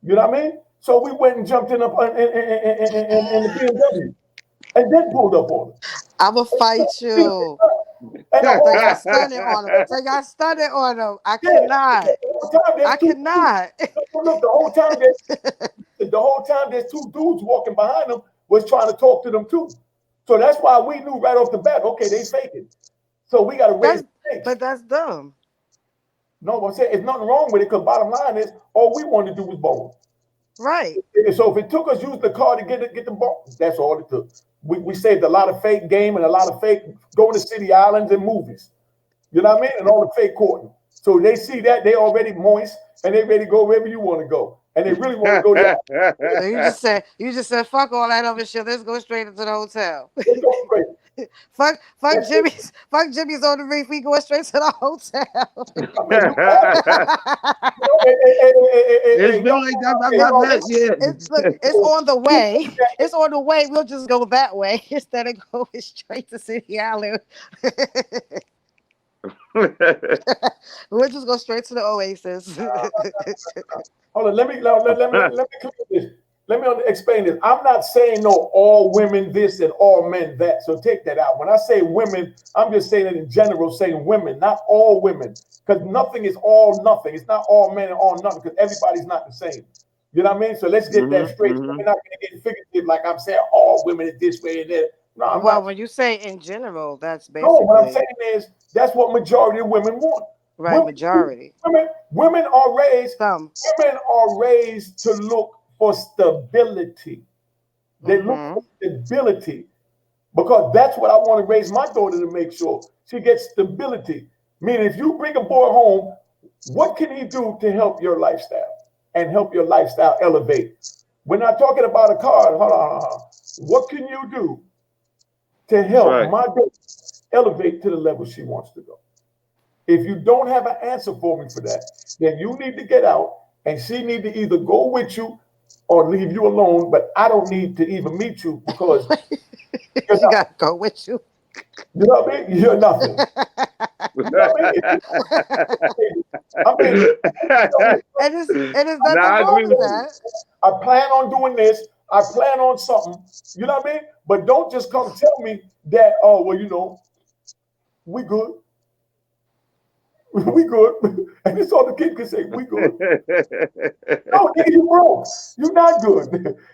You know what I mean? So we went and jumped in the BMW and then pulled up on him.
I will fight you.
And the
So
whole
y'all
time,
stunning on him. So y'all stunning on him. I
yeah,
cannot.
the whole time there's
I
two
cannot.
look, the whole time there's two dudes walking behind them was trying to talk to them too. So that's why we knew right off the bat, okay, they faking. So we got to raise the stakes.
But that's dumb.
No, I'm saying it's nothing wrong with it because bottom line is all we wanted to do was bone.
Right.
So if it took us using the car to get the bone, that's all it took. We saved a lot of fake game and a lot of fake going to city islands and movies. You know what I mean? And all the fake courting. So they see that they already moist and they ready to go wherever you want to go. And they really want to go there.
So you just said fuck all that other shit. Let's go straight into the hotel.
Let's go straight.
fuck Jimmy's on the reef. We going straight to the hotel.
It's been like that.
It's on the way. It's on the way. We'll just go that way instead of going straight to City Island. We'll just go straight to the Oasis.
Hold on, let me clear this. Let me explain this. I'm not saying no all women this and all men that. So take that out. When I say women, I'm just saying it in general, saying women, not all women, because nothing is all nothing. It's not all men and all nothing because everybody's not the same. You know what I mean? So let's get that straight. We're not going to get figurative like I'm saying all women is this way and that. No,
well, when you say in general, that's basically.
No, what I'm saying is that's what majority of women want.
Right, majority.
Women are raised. Women are raised to look for stability. They look for stability because that's what I want to raise my daughter to make sure she gets stability. Meaning, if you bring a boy home, what can he do to help your lifestyle and help your lifestyle elevate? We're not talking about a car. Hold on. What can you do to help my daughter elevate to the level she wants to go? If you don't have an answer for me for that, then you need to get out and she need to either go with you or leave you alone. But I don't need to even meet you because
she got to go with you.
You know what I mean? You're nothing. You know what I mean?
It is nothing wrong with that.
I plan on doing this. I plan on something. You know what I mean? But don't just come tell me that, oh, well, you know, we good. We good. And it's all the kid can say, we good. No, nigga, you broke. You're not good.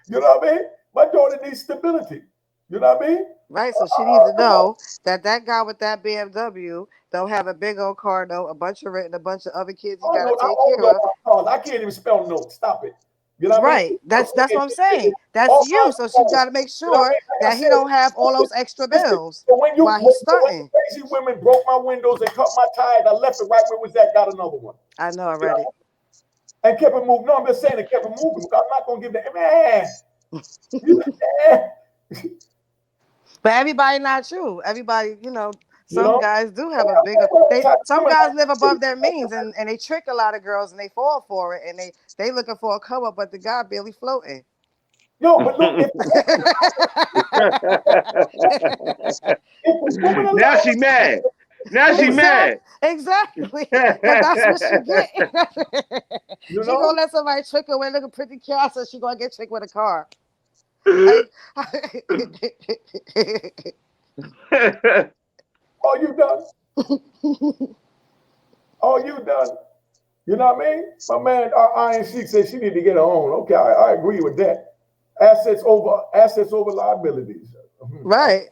You know what I mean? My daughter needs stability. You know what I mean?
Right, so she needs to know that guy with that BMW don't have a big old car, no, a bunch of other kids you gotta take care of.
I can't even spell no. Stop it. You know what I mean?
That's what I'm saying. That's you. So she got to make sure that he don't have all those extra bills while he's starting.
Crazy women broke my windows and cut my tires. I left it right where was that. Got another one.
I know already.
And kept it moving. No, I'm just saying it kept it moving. I'm not gonna give that man.
But everybody not true. Everybody, some guys do have a bigger. Some guys live above their means and they trick a lot of girls and they fall for it and they looking for a come up, but the guy barely floating.
Yo, but look,
now she mad. Now she mad.
Exactly. But that's what she get. She gonna let somebody trick her with a pretty car, so she gonna get tricked with a car.
Oh, you done? Oh, you done? You know what I mean? My man, Iron Sheik said she need to get her own. Okay, I agree with that. Assets over liabilities.
Right.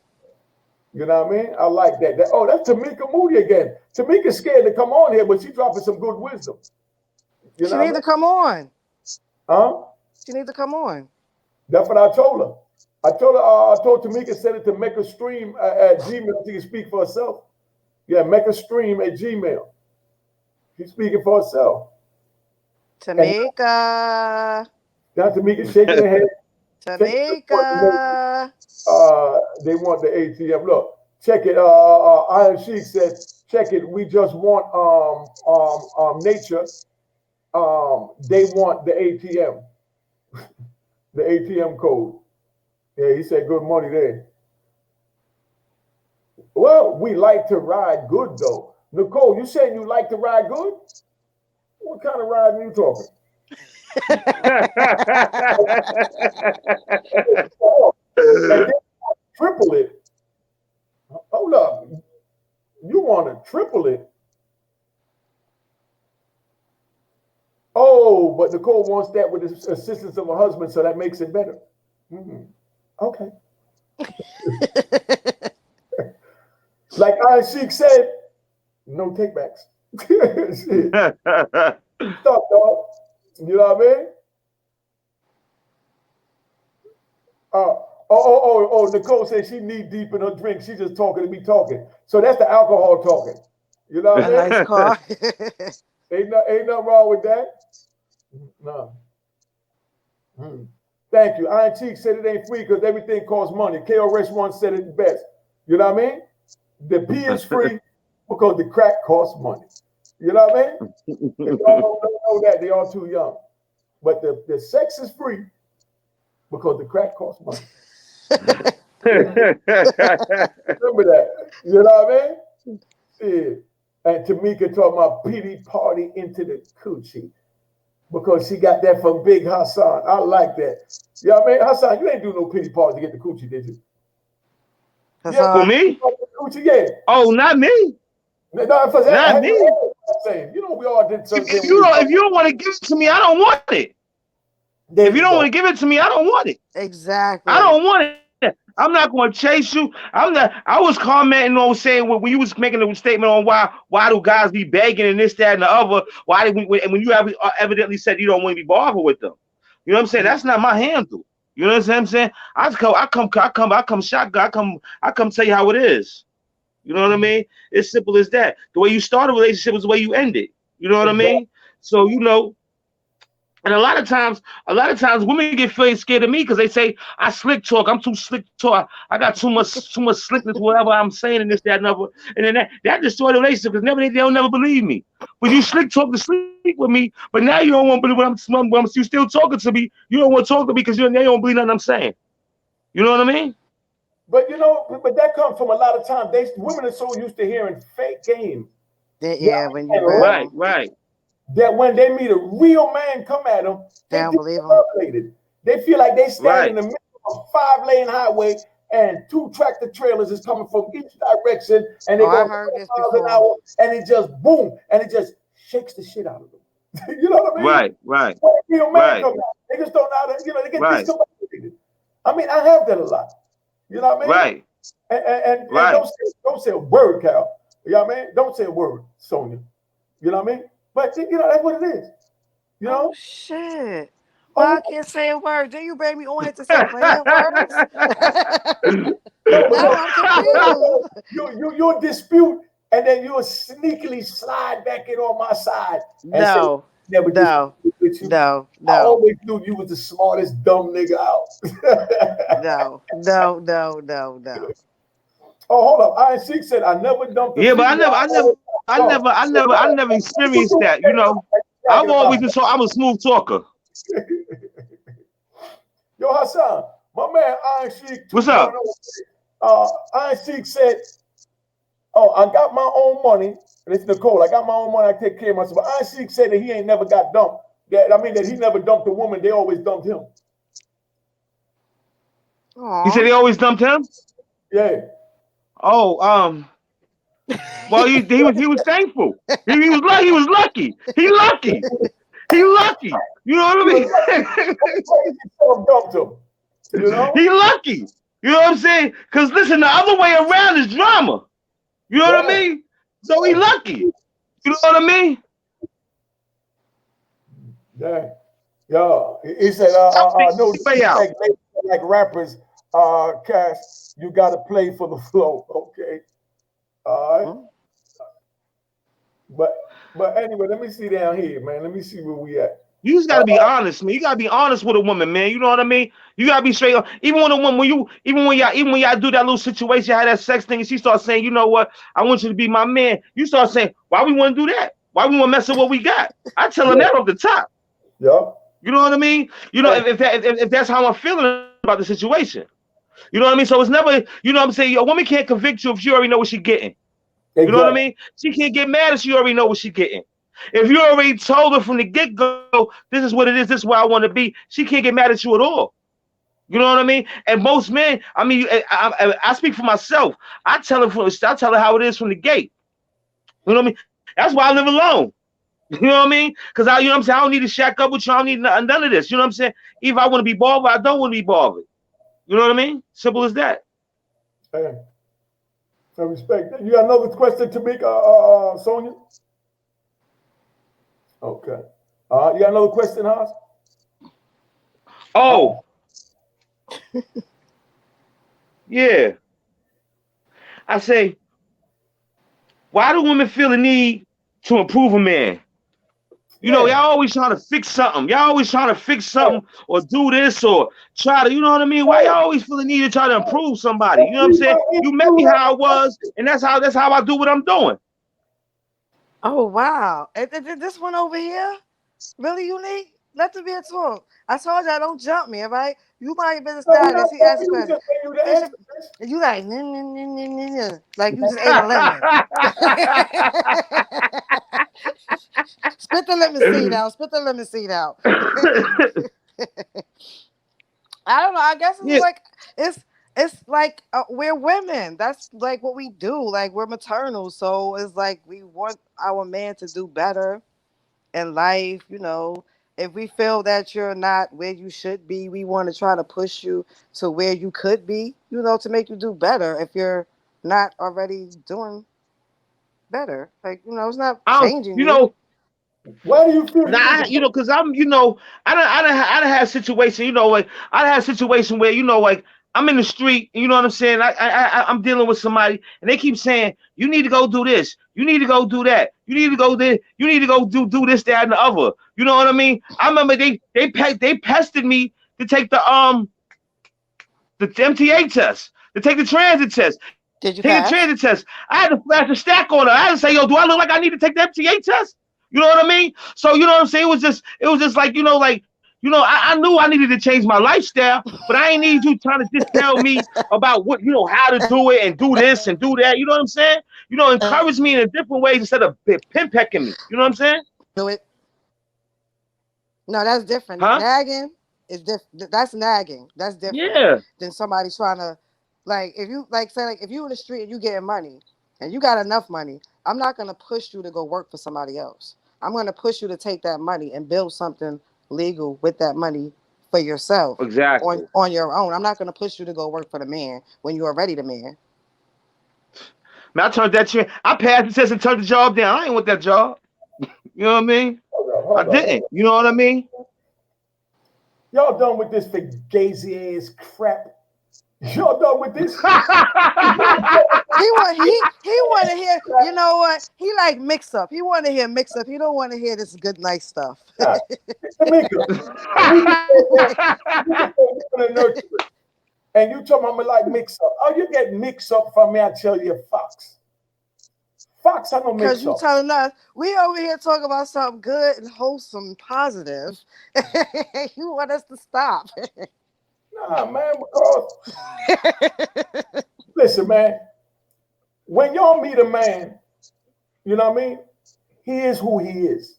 You know what I mean? I like that. That's Tamika Moody again. Tamika's scared to come on here, but she's dropping some good wisdom.
She need to come on.
Huh?
She need to come on.
That's what I told her. I told Tamika, send it to make a stream at Gmail. She can speak for herself. Yeah, make a stream at Gmail. She's speaking for herself.
Tamika.
Now Tamika shaking her head.
Tamika.
They want the ATM. Look, check it. Iron Sheik said, check it. We just want nature. They want the ATM. The ATM code. Yeah, he said good money there. Well, we like to ride good though. Nicole, you saying you like to ride good? What kind of ride are you talking? Oh, and then triple it. Hold up. You want to triple it? Oh, but Nicole wants that with the assistance of a husband, so that makes it better. Mm-hmm. Okay. Like Iron Sheik said, no takebacks. Stop, dog. You know what I mean? Nicole said she knee deep in her drink. She just talking to me talking. So that's the alcohol talking. You know what I
A
mean?
nice car.
Ain't nothing wrong with that. No. Thank you. Iron Cheek said it ain't free because everything costs money. KRS1 said it best. You know what I mean? The P is free because the crack costs money. You know what I mean? If y'all don't know that, they are too young. But the sex is free because the crack costs money. Remember that. You know what I mean? Yeah. And Tamika talking about PD party into the coochie because she got that from Big Hassan. I like that. You know what I mean? Hassan, you ain't do no pity party to get the coochie, did you?
For me?
Coochie, yeah.
Oh, not me.
No,
not me.
You know, we all did something.
If you don't want to give it to me, I don't want it. If you don't want to give it to me, I don't want it.
Exactly.
I don't want it. I'm not going to chase you. I was commenting on saying when you was making a statement on why do guys be begging and this, that, and the other. Why did we? And when you evidently said you don't want to be bothered with them, you know what I'm saying? That's not my handle. You know what I'm saying? I come shotgun. I come tell you how it is. You know what I mean? It's simple as that. The way you start a relationship is the way you end it. You know what I mean? So you know. And a lot of times women get feeling scared of me because they say I slick talk. I'm too slick talk. I got too much slickness, whatever I'm saying, and this, that, and other. And then that destroyed the relationship because they'll never believe me. But you slick talk to sleep with me, but now you don't want to believe when you still talking to me. You don't want to talk to me because they don't believe nothing I'm saying. You know what I mean?
But you know, but that comes from a lot of times. Women are so used to hearing fake game.
Yeah, when you
right.
That when they meet a real man come at them, they
don't believe them.
They feel like they stand in the middle of a 5-lane highway and 2 tractor trailers is coming from each direction, and they go 20 miles an hour, and it just boom, and it just shakes the shit out of them. You know what I mean?
Right.
When a real man come out, they just don't know how to, they get discombobulated. I mean, I have that a lot. You know what I mean? And don't say a word, Cal. You know what I mean? Don't say a word, Sonia. You know what I mean? But you know, that's what it is. You know?
Oh, shit. Well, I can't say a word. Then you made me on here to say plenty of words. Now I'm confused.
You'll dispute and then you'll sneakily slide back in on my side. And
No.
Say, never
No.
with you.
No.
I always knew you was the smartest dumb nigga out.
No.
Oh, hold up. Iron Sheik said I never dumped a
but I never experienced that, you know. I'm a smooth talker.
Yo, Hassan, my man Iron Sheik.
What's up?
Iron Sheik said, "Oh, I got my own money." And it's Nicole. I got my own money. I take care of myself. But Iron Sheik said that he ain't never got dumped. That he never dumped a woman. They always dumped him.
Aww.
You said they always dumped him?
Yeah.
Oh, well, he was thankful. He was lucky. He lucky. You know what I mean?
Dumped him. You know?
He lucky. You know what I'm saying? Because listen, the other way around is drama. You know what I mean? So he lucky. You know what I mean?
Yeah. Yo, he said, no, like rappers, Cash, you got to play for the flow. Okay. All right. But anyway, let me see down here, man. Let me see where we at.
You just gotta be honest, man. You gotta be honest with a woman, man. You know what I mean? You gotta be straight up. Even when a woman, when y'all do that little situation, have that sex thing, and she starts saying, you know what, I want you to be my man. You start saying, why we want to do that? Why we want to mess with what we got? I tell her that off the top.
Yeah.
You know what I mean? You know, if that's how I'm feeling about the situation. You know what I mean? So it's never, you know what I'm saying? A woman can't convict you if she already know what she's getting.
Exactly.
You know what I mean? She can't get mad if she already know what she's getting. If you already told her from the get-go, this is what it is, this is where I want to be, she can't get mad at you at all. You know what I mean? And most men, I mean, I speak for myself. I tell her how it is from the gate. You know what I mean? That's why I live alone. You know what I mean? Because you know what I'm saying? I don't need to shack up with you. I don't need none of this. You know what I'm saying? Either I want to be bothered, or I don't want to be bothered. You know what I mean? Simple as that.
Hey, I respect that. You got another question, Sonia? Okay. You got another question, Haas?
Oh, yeah. I say, why do women feel the need to improve a man? You know, y'all always trying to fix something. Y'all always trying to fix something or do this or try to, you know what I mean? Why y'all always feel the need to try to improve somebody? You know what I'm saying? You met me how I was, and that's how I do what I'm doing.
Oh wow! This one over here really unique. Let the man talk. I told y'all don't jump me, all right? You might have been a status. He asked a question. You like like you just ate a lemon. Spit the lemon seed out. Spit the lemon seed out. I don't know. I guess it's
Yeah.
like it's like we're women. That's like what we do. Like we're maternal, so it's like we want our man to do better in life. You know, if we feel that you're not where you should be, we want to try to push you to where you could be. You know, to make you do better. If you're not already doing better, like you know, it's not changing
You
you.
know,
why do you feel
you know, because I'm, you know, I done had a situation, you know, like I had a situation where, you know, like I'm in the street, you know what I'm saying? I'm dealing with somebody, and they keep saying, you need to go do this, you need to go do that, you need to go there, you need to go do this, that, and the other. You know what I mean? I remember they pestered me to take the MTA test, to take the transit test.
Did you
Take the
pass?
transit test. I had to flash a stack on her. I had to say, yo, do I look like I need to take the MTA test? You know what I mean? So you know what I'm saying? It was just like, I knew I needed to change my lifestyle, but I ain't need you trying to just tell me about what, you know, how to do it and do this and do that. You know what I'm saying? You know, encourage me in a different ways instead of pin pecking me. You know what I'm saying?
Do it. No, that's different.
Huh?
Nagging is different. That's nagging. That's different
Yeah.
than somebody trying to, like, if you like say like if you in the street and you getting money and you got enough money, I'm not gonna push you to go work for somebody else. I'm gonna push you to take that money and build something legal with that money for yourself
Exactly.
on your own. I'm not gonna push you to go work for the man when you are already the man.
Man, I turned that shit. I passed the test and turned the job down. I ain't want that job. You know what I mean? I didn't. You know what I mean?
Y'all done with this fugazi ass crap? Y'all done with this?
He want to hear. You know what? He like mix up. He want to hear mix up. He don't want to hear this good nice stuff.
Nah, Tamika, and you talking about me like mix up. Oh, you get mixed up from me, I tell you, Fox. Fox, I don't mix
Because you
up.
telling us we over here talking about something good and wholesome and positive. You want us to stop.
Nah, man, because listen, man, when y'all meet a man, you know what I mean? He is who he is.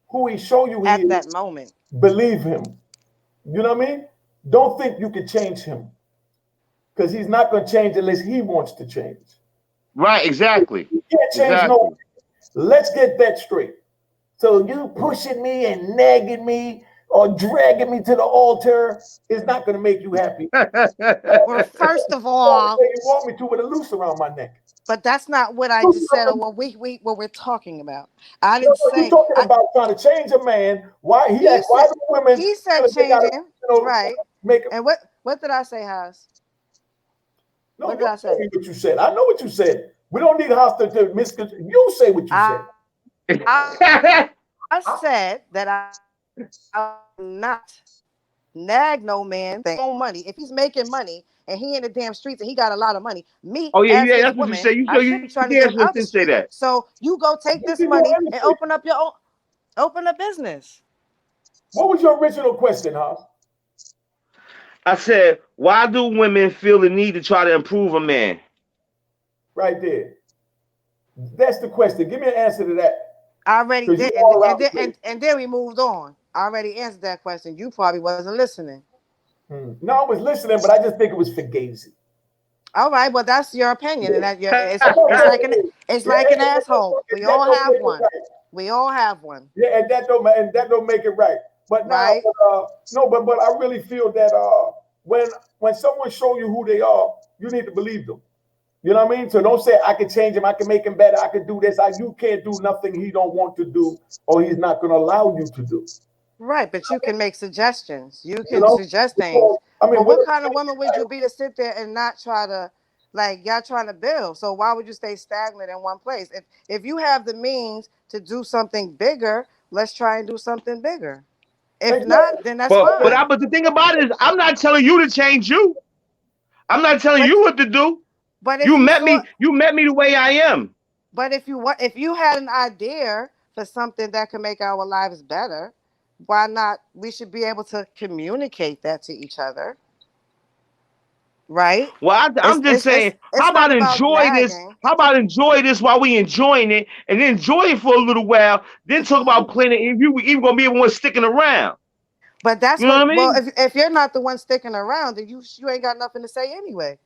Who he show you he
At
is.
that moment.
Believe him. You know what I mean? Don't think you can change him. Because he's not going to change unless he wants to change.
Right, exactly.
You can't change no. Let's get that straight. So you pushing me and nagging me or dragging me to the altar is not going to make you happy.
Well, first of all,
you want me to with a noose around my neck.
but that's not what I just said or what we're talking about. I didn't say
you're talking about trying to change a man. Why he asked why do women
he said changing, right?
Make
and what did I say, Haas?
No,
what did I say?
What you said. I know what you said. We don't need hostile to misconstrue. You say what you said.
I said that I not nag no man on money. If he's making money and he in the damn streets and he got a lot of money, me
Oh yeah,
as his
that's what you
woman,
say. You
I should be trying to get him out the
say
street.
that.
So you go take this money and open a business.
What was your original question, huh?
I said, why do women feel the need to try to improve a man?
Right there. That's the question. Give me an answer to that.
I already
Because
did,
you all around the place.
and then we moved on. I already answered that question. You probably wasn't listening.
No, I was listening, but I just think it was fugazi.
All right, well that's your opinion, and that
I'm not
it's
saying
like an
it is.
it's
Yeah,
like an
and
asshole. We
that
all
don't
have
make it
one.
right.
We all have one,
Yeah, and that don't make it right. But now,
right?
no, but I really feel that when someone show you who they are, you need to believe them. You know what I mean? So don't say I can change him, I can make him better, I can do this. You can't do nothing he don't want to do, or he's not going to allow you to do.
Right, but you can make suggestions. You
You
can
know?
suggest things.
So, I mean,
But
what
what kind of woman would you be to sit there and not try to, like, y'all trying to build? So why would you stay stagnant in one place? If you have the means to do something bigger, let's try and do something bigger. If
exactly.
not, then that's
But
Okay.
fine.
but the thing about it is, I'm not telling you to change you. I'm not telling
But
you what to do.
but if
You
you
met
saw
me. You met me the way I am.
But if you had an idea for something that could make our lives better, why not? We should be able to communicate that to each other, right?
Well, I'm just saying, how
It's not
about
about
enjoy this?
nagging,
How about enjoy this while we enjoying it, and then enjoy it for a little while, then talk about planning if you even gonna be the one sticking around.
but that's
You know
what.
what I
Well,
mean?
if you're not the one sticking around, then you ain't got nothing to say anyway.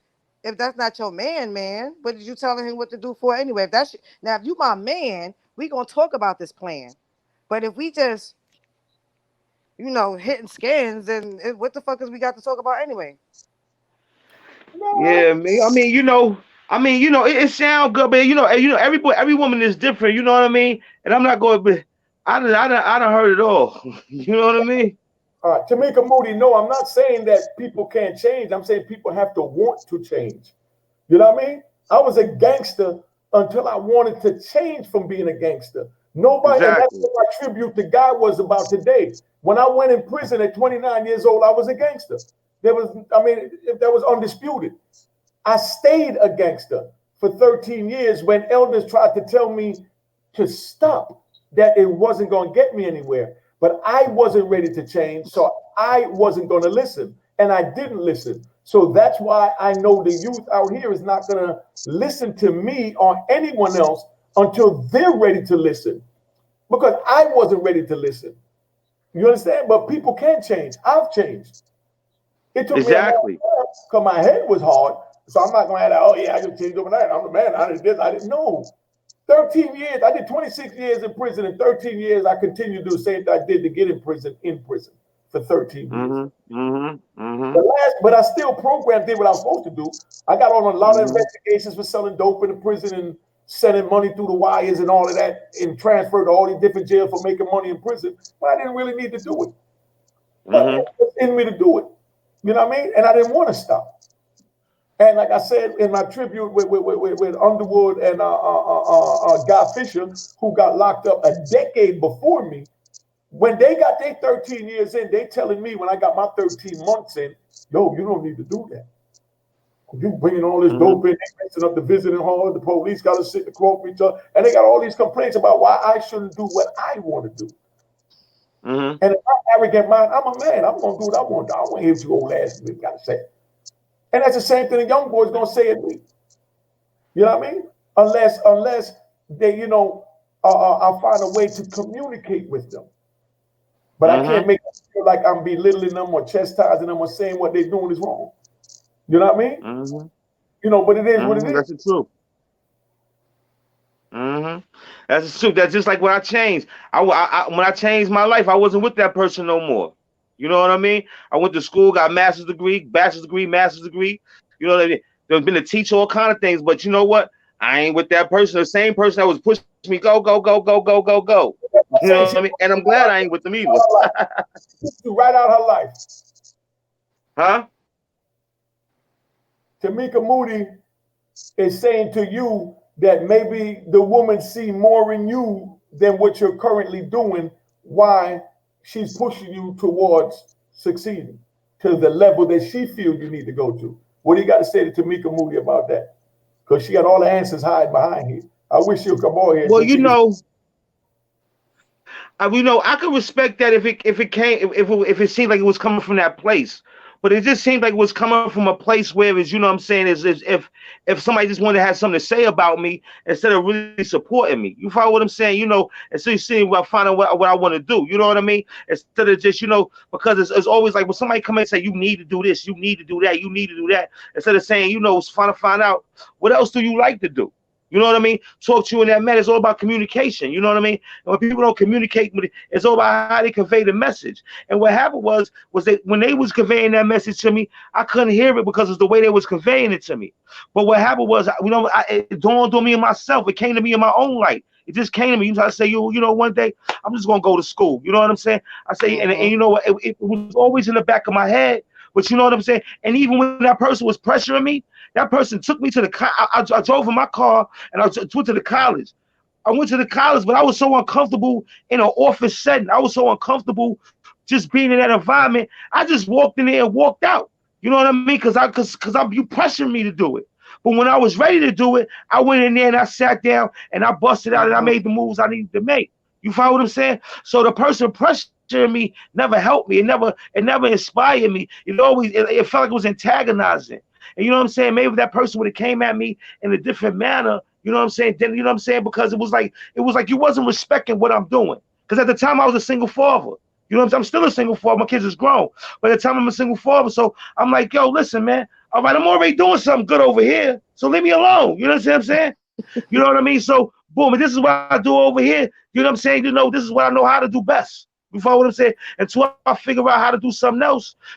If that's not your man, what did you telling him what to do for anyway? If that's now, if you my man, we gonna talk about this plan. But if we just hitting skins, then what the fuck is we got to talk about anyway?
No,
Yeah, me. It sounds good, but every woman is different. You know what I mean? And I'm not going to be. I done heard it all. You know what I mean?
Tamika Moody, no, I'm not saying that people can't change. I'm saying people have to want to change. You know what I mean? I was a gangster until I wanted to change from being a gangster. Nobody, and that's
Exactly.
what my tribute to God was about today. When I went in prison at 29 years old, I was a gangster. That was undisputed. I stayed a gangster for 13 years when elders tried to tell me to stop, that it wasn't going to get me anywhere. But I wasn't ready to change, so I wasn't going to listen. And I didn't listen. So that's why I know the youth out here is not going to listen to me or anyone else until they're ready to listen. Because I wasn't ready to listen. You understand? But people can change. I've changed. It took me a long
Exactly.
time because my head was hard. So I'm not going to have that, oh yeah, I just changed overnight. I'm the man. I did this. I didn't know. 13 years. I did 26 years in prison. And 13 years, I continued to do the same thing I did to get in prison for 13 years.
Mm-hmm. Mm-hmm. Mm-hmm.
But I still programmed, did what I was supposed to do. I got on a lot of
Mm-hmm.
investigations for selling dope in the prison and sending money through the wires and all of that, and transferred to all these different jails for making money in prison. But I didn't really need to do it. But it
Mm-hmm.
was in me to do it. You know what I mean? And I didn't want to stop. And like I said in my tribute with Underwood and Guy Fisher, who got locked up a decade before me, when they got their 13 years in, they telling me when I got my 13 months in, yo, you don't need to do that. You bringing all this
Mm-hmm.
dope in, they messing up the visiting hall, the police got to sit and quote me, and they got all these complaints about why I shouldn't do what I want to do.
Mm-hmm.
And if I'm arrogant mind, I'm a man. I'm gonna do what I want to do. I want to hear what you old ass got to say. And that's the same thing a young boy's gonna say at me. You know what I mean? Unless they, I find a way to communicate with them. But I can't
Mm-hmm.
make them feel like I'm belittling them or chastising them or saying what they're doing is wrong. You know what I mean?
Mm-hmm.
But it is what it
Mm-hmm.
is.
That's the truth. Mm-hmm. That's the truth. That's just like when I changed. When I changed my life, I wasn't with that person no more. You know what I mean? I went to school, got master's degree, bachelor's degree, master's degree. You know what I mean? There's been a teacher, all kind of things, but you know what? I ain't with that person. The same person that was pushing me, go, go, go, go, go, go, go. You know
Saying
what I mean? And I'm glad I ain't with them either.
she right out her life.
Huh?
Tamika Moody is saying to you that maybe the woman see more in you than what you're currently doing, why she's pushing you towards succeeding to the level that she feels you need to go to. What do you got to say to Tamika Moody about that? Because she got all the answers hiding behind here. I wish she'll come on here
Well,
so she can.
I can respect that if it seemed like it was coming from that place. but it just seemed like it was coming from a place where it's, you know what I'm saying, is if somebody just wanted to have something to say about me instead of really supporting me. You follow what I'm saying? You know, and so you see what finding what I want to do. You know what I mean? Instead of just, you know, because it's always like when somebody come in and say you need to do this, you need to do that, you need to do that, instead of saying, you know, it's fun to find out what else do you like to do. You know what I mean? Talk to you in that manner. It's all about communication. You know what I mean? And when people don't communicate with it, it's all about how they convey the message. And what happened was that when they was conveying that message to me, I couldn't hear it because it's the way they was conveying it to me. But what happened was, you know, it dawned on me and myself. It came to me in my own light. It just came to me. You know, I say, you know, one day I'm just gonna go to school. You know what I'm saying? I say, and you know what? It was always in the back of my head. But you know what I'm saying? And even when that person was pressuring me, that person took me to the. I drove in my car and I went to the college. I went to the college, but I was so uncomfortable in an office setting. I was so uncomfortable just being in that environment. I just walked in there and walked out. You know what I mean? Because you pressuring me to do it. But when I was ready to do it, I went in there and I sat down and I busted out and I made the moves I needed to make. You follow what I'm saying? So the person pressuring me never helped me. It never inspired me. It felt like it was antagonizing. And you know what I'm saying? Maybe if that person would have came at me in a different manner, you know what I'm saying? Then, you know what I'm saying? Because it was like you wasn't respecting what I'm doing. Because at the time I was a single father. You know what I'm saying? I'm still a single father. My kids is grown. But at the time I'm a single father. So I'm like, yo, listen, man. All right, I'm already doing something good over here. So leave me alone. You know what I'm saying? You know what I mean? So boom, and this is what I do over here. You know what I'm saying? You know, this is what I know how to do best. You follow what I'm saying? Until I figure out how to do something else,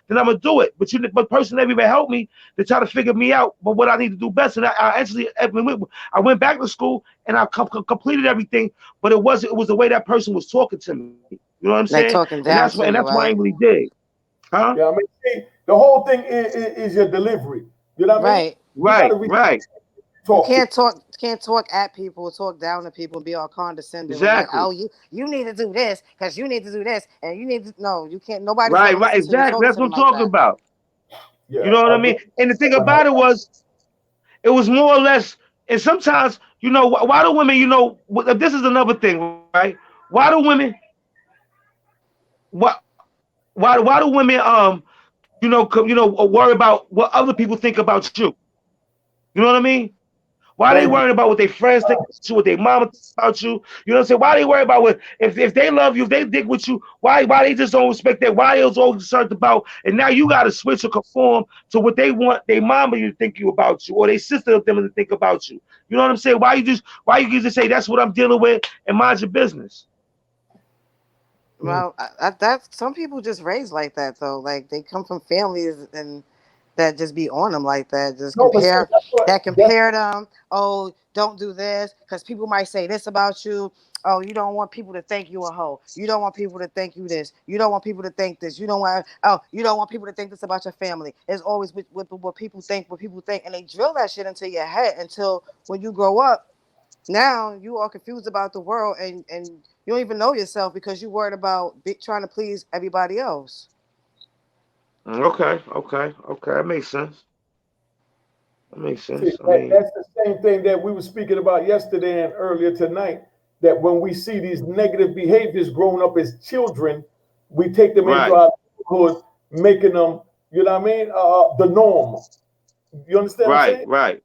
then I'm gonna do it. But the person never even helped me to try to figure me out. But what I need to do best, and I went back to school and I completed everything. But it was the way that person was talking to me. You know what I'm
Like
saying?
talking
And
down
that's
to you,
why I
right?
ain't really dig. Huh?
Yeah, I mean, see, the whole thing is your delivery. You know what I mean?
Right.
You got to
Right.
You
talk to.
can't talk at people, talk down to people, and be all condescending. And like,
Exactly.
oh, you need to do this because you need to do this, and you need to. No, you can't. Nobody's gonna listen to you
Exactly.
talking
That's
to
what
them
I'm
like
talking
that.
about. You
Yeah,
know what
I
I
agree.
mean? And the thing
But
about it was, it was more or less, and sometimes, you know, why do women, you know, this is another thing, right? Why do women, why, why do women, worry about what other people think about you? You know what I mean? Why are they
baby,
worrying about what their friends think about you, what their mama thinks about you? You know what I'm saying? Why are they worried about what if they love you, if they dig with you, why they just don't respect that? Why they was always concerned about, and now you gotta switch or conform to what they want their mama to think you about you, or their sister of them to think about you. You know what I'm saying? Why you just say that's what I'm dealing with and mind your business?
Well, that some people just raised like that though. Like they come from families and that just be on them like that. Just
no, but see,
compare them. Oh, don't do this because people might say this about you. Oh, you don't want people to think you a hoe. You don't want people to think you this. You don't want people to think this. You don't want. Oh, you don't want people to think this about your family. It's always with what people think. What people think, and they drill that shit into your head until when you grow up. Now you are confused about the world and you don't even know yourself because you're worried about trying to please everybody else.
Okay. That makes sense. That makes
see,
sense. I mean,
that's the same thing that we were speaking about yesterday and earlier tonight. That when we see these negative behaviors growing up as children, we take them into
right,
our neighborhood, making them, you know what I mean, the norm. You understand what I'm saying?
right.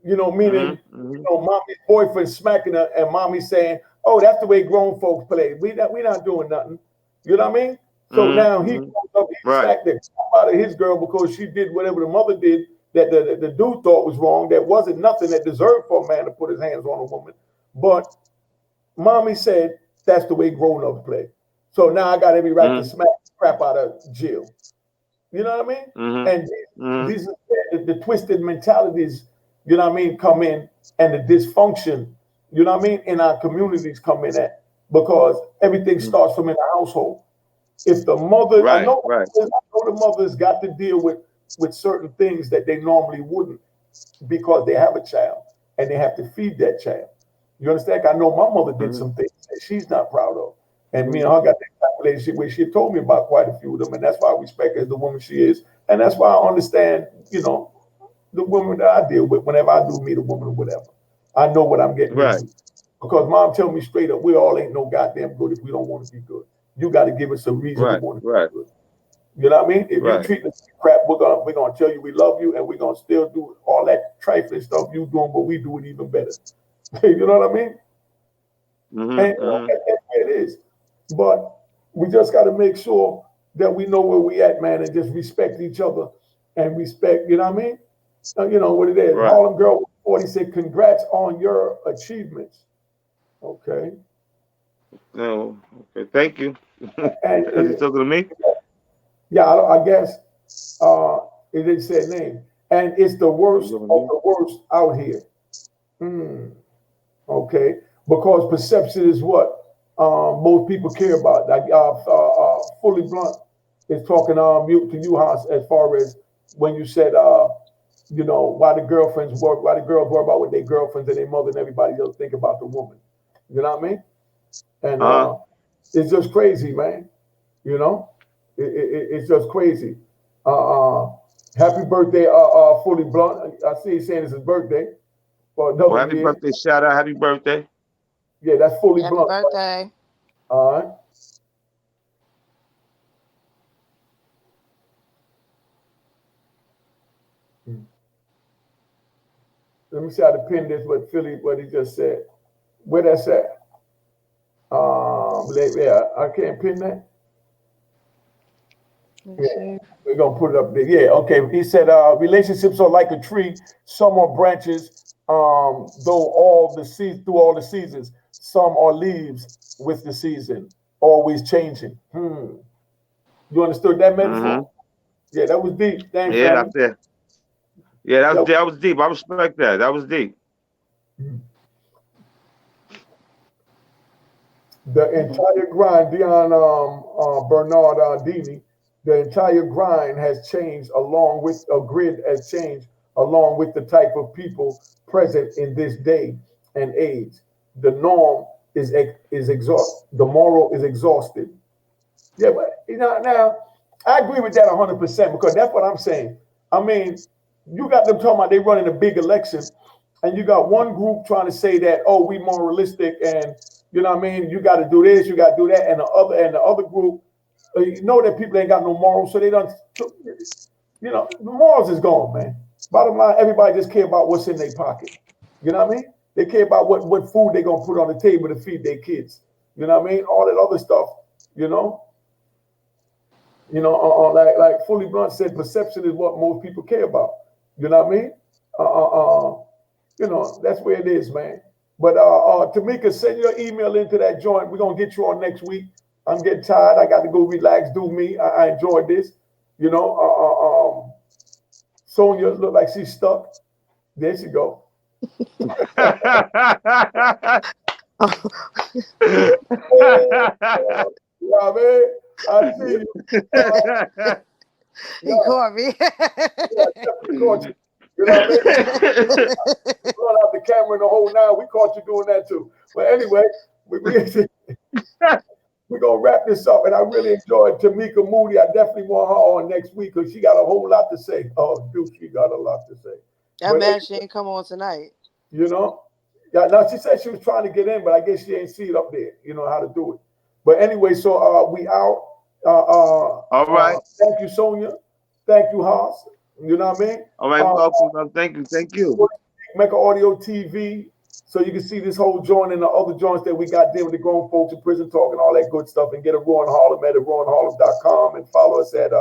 You know, meaning,
Mm-hmm.
mommy's boyfriend smacking her and mommy saying, "Oh, that's the way grown folks play. We not doing nothing." You know what I mean? So now he
Mm-hmm.
comes up, he
Right.
smacked the crap out of his girl because she did whatever the mother did that the dude thought was wrong. That wasn't nothing that deserved for a man to put his hands on a woman. But mommy said that's the way grown ups play. So now I got every right to
Mm-hmm.
smack the crap out of Jill. You know what I mean? And
Mm-hmm.
these are the twisted mentalities, you know what I mean, come in, and the dysfunction, you know what I mean, in our communities come in at, because everything
Mm-hmm.
starts from in the household. If the mother,
Right.
I know the mothers got to deal with certain things that they normally wouldn't because they have a child and they have to feed that child. You understand? I know my mother did
Mm-hmm.
some things that she's not proud of. And me and her got that type of relationship where she told me about quite a few of them. And that's why I respect her as the woman she is. And that's why I understand, the woman that I deal with whenever I do meet a woman or whatever. I know what I'm getting
Right.
into. Because mom tell me straight up, we all ain't no goddamn good if we don't want to be good. You got to give us a reason to
Right.
want to be
Right.
good. You know what I mean? If you
Right.
treat us like crap, we're gonna tell you we love you, and we're gonna still do all that trifling stuff you doing, but we do it even better. You know what I mean? And
Mm-hmm. Mm-hmm.
that's where it is. But we just got to make sure that we know where we at, man, and just respect each other and respect. You know what I mean? You know what it is.
Right.
Harlem Girl 40 said, "Congrats on your achievements." Okay,
No. Okay. Thank you.
and
Is he talking to me?
yeah, I guess it didn't say a name, and it's the
You
worst
talking to
of
me?
the worst out here. Hmm. Okay, because perception is what most people care about. Like Fully Blunt is talking mute to you, Hans, as far as when you said, you know, why the why the girls worry about what their girlfriends and their mother and everybody else think about the woman. You know what I mean? And
Uh-huh.
it's just crazy, man. You know, it's just crazy. Happy birthday, Fully Blunt. I see he's saying it's his birthday for
Well,
another
happy
year.
birthday, shout out, happy birthday.
Yeah, that's Fully
Happy
Blunt.
birthday.
All right. Let me see how to pin this. What he just said. Where that's at? Yeah, I can't pin that.
Let's
Yeah,
see.
we're gonna put it up there. Yeah, okay. He said, relationships are like a tree. Some are branches, through all the seasons. Some are leaves with the season, always changing. You understood that
Mm-hmm.
metaphor? Yeah, that was deep. Thanks,
Yeah,
family.
that's it. Yeah,
That
that was deep. I respect that. That was deep.
The entire grind, Dion Bernard Dini, the entire grind has changed along with a grid has changed along with the type of people present in this day and age. The norm is exhausted. The moral is exhausted. Yeah, but you know now I agree with that 100% because that's what I'm saying. I mean, you got them talking about they running a big election, and you got one group trying to say that we moralistic and you know what I mean. You got to do this, you got to do that, and the other group, you know that people ain't got no morals, so they don't. You know, the morals is gone, man. Bottom line, everybody just care about what's in their pocket. You know what I mean? They care about what food they gonna put on the table to feed their kids. You know what I mean? All that other stuff. You know. Like Fully Blunt said, perception is what most people care about. You know what I mean? That's where it is, man. But Tamika, send your email into that joint. We're gonna get you on next week. I'm getting tired. I got to go relax, do me. I enjoyed this. You know, Sonia look like she's stuck. There she go. Yeah, man. I see you.
He
Yeah,
caught me.
yeah, definitely caught you. You know what I mean? Run out the camera in the whole nine. We caught you doing that too. But anyway, we're gonna wrap this up. And I really enjoyed Tamika Moody. I definitely want her on next week because she got a whole lot to say. Oh, dude, she got a lot to say.
I'm
But
mad she ain't come on tonight.
you know, yeah. Now she said she was trying to get in, but I guess she ain't see it up there. You know how to do it. But anyway, so we out.
All right.
Thank you, Sonia. Thank you, Haas. You know what I mean?
All right, welcome. Thank you. Thank you.
Mecca Audio TV, so you can see this whole joint and the other joints that we got there with the grown folks in prison talk and all that good stuff, and get a Rowan Harlem at rowanharlem.com and follow us at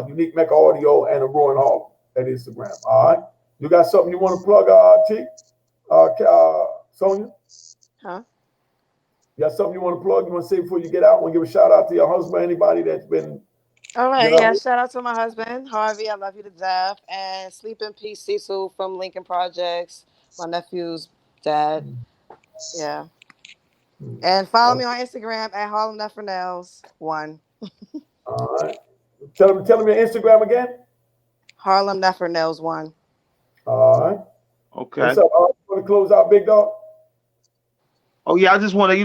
Unique Mecca Audio and a Rowan Harlem at Instagram. All right. You got something you want to plug, T? Sonia?
Huh?
You got something you want to plug? You want to say before you get out? Want to give a shout out to your husband, anybody that's been,
All
you
right,
know?
yeah. Shout out to my husband, Harvey. I love you to death. And sleep in peace, Cecil from Lincoln Projects, my nephew's dad. Yeah. And follow me on Instagram at Harlem Never Nails 1.
All right. Tell them your Instagram again.
Harlem Never Nails 1.
All right.
Okay.
What's up? You want to close out, big dog?
Oh yeah, I just want to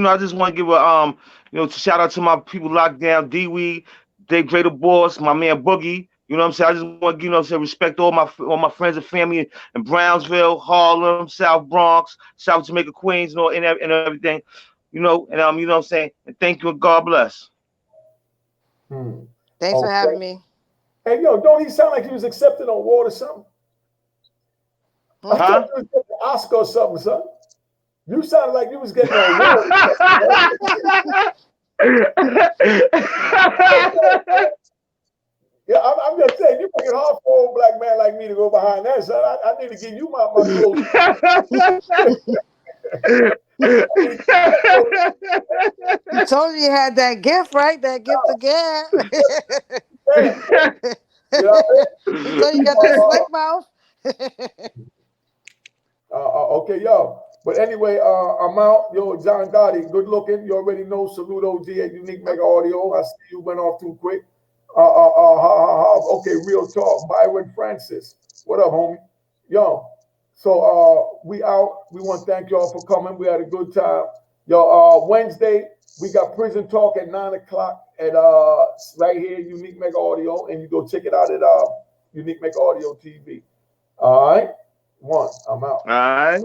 give a shout out to my people locked down, D-Weed, Dave Greater Boss, my man Boogie. You know what I'm saying? I just want to, say respect all my friends and family in Brownsville, Harlem, South Bronx, South Jamaica, Queens, and everything. And you know what I'm saying? And thank you and God bless.
Thanks for having me.
Hey, yo, don't he sound like he was accepted on award or something? I thought you was getting an Oscar or something, son. You sounded like you was getting an award. Yeah, I'm just saying, you make it hard for an old black man like me to go behind that, son. I need to give you my clothes.
You told you had that gift, right? That gift again. You told you got that slick mouth.
Okay, yo. But anyway, I'm out. Yo, John Gotti, good looking. You already know. Salute OG at Unique Mega Audio. I see you went off too quick. Okay, real talk. Byron Francis. What up, homie? Yo. So we out. We want to thank y'all for coming. We had a good time. Yo, Wednesday, we got Prison Talk at 9 o'clock at right here, Unique Mega Audio, and you go check it out at Unique Mega Audio TV. All right. I'm out.
All right.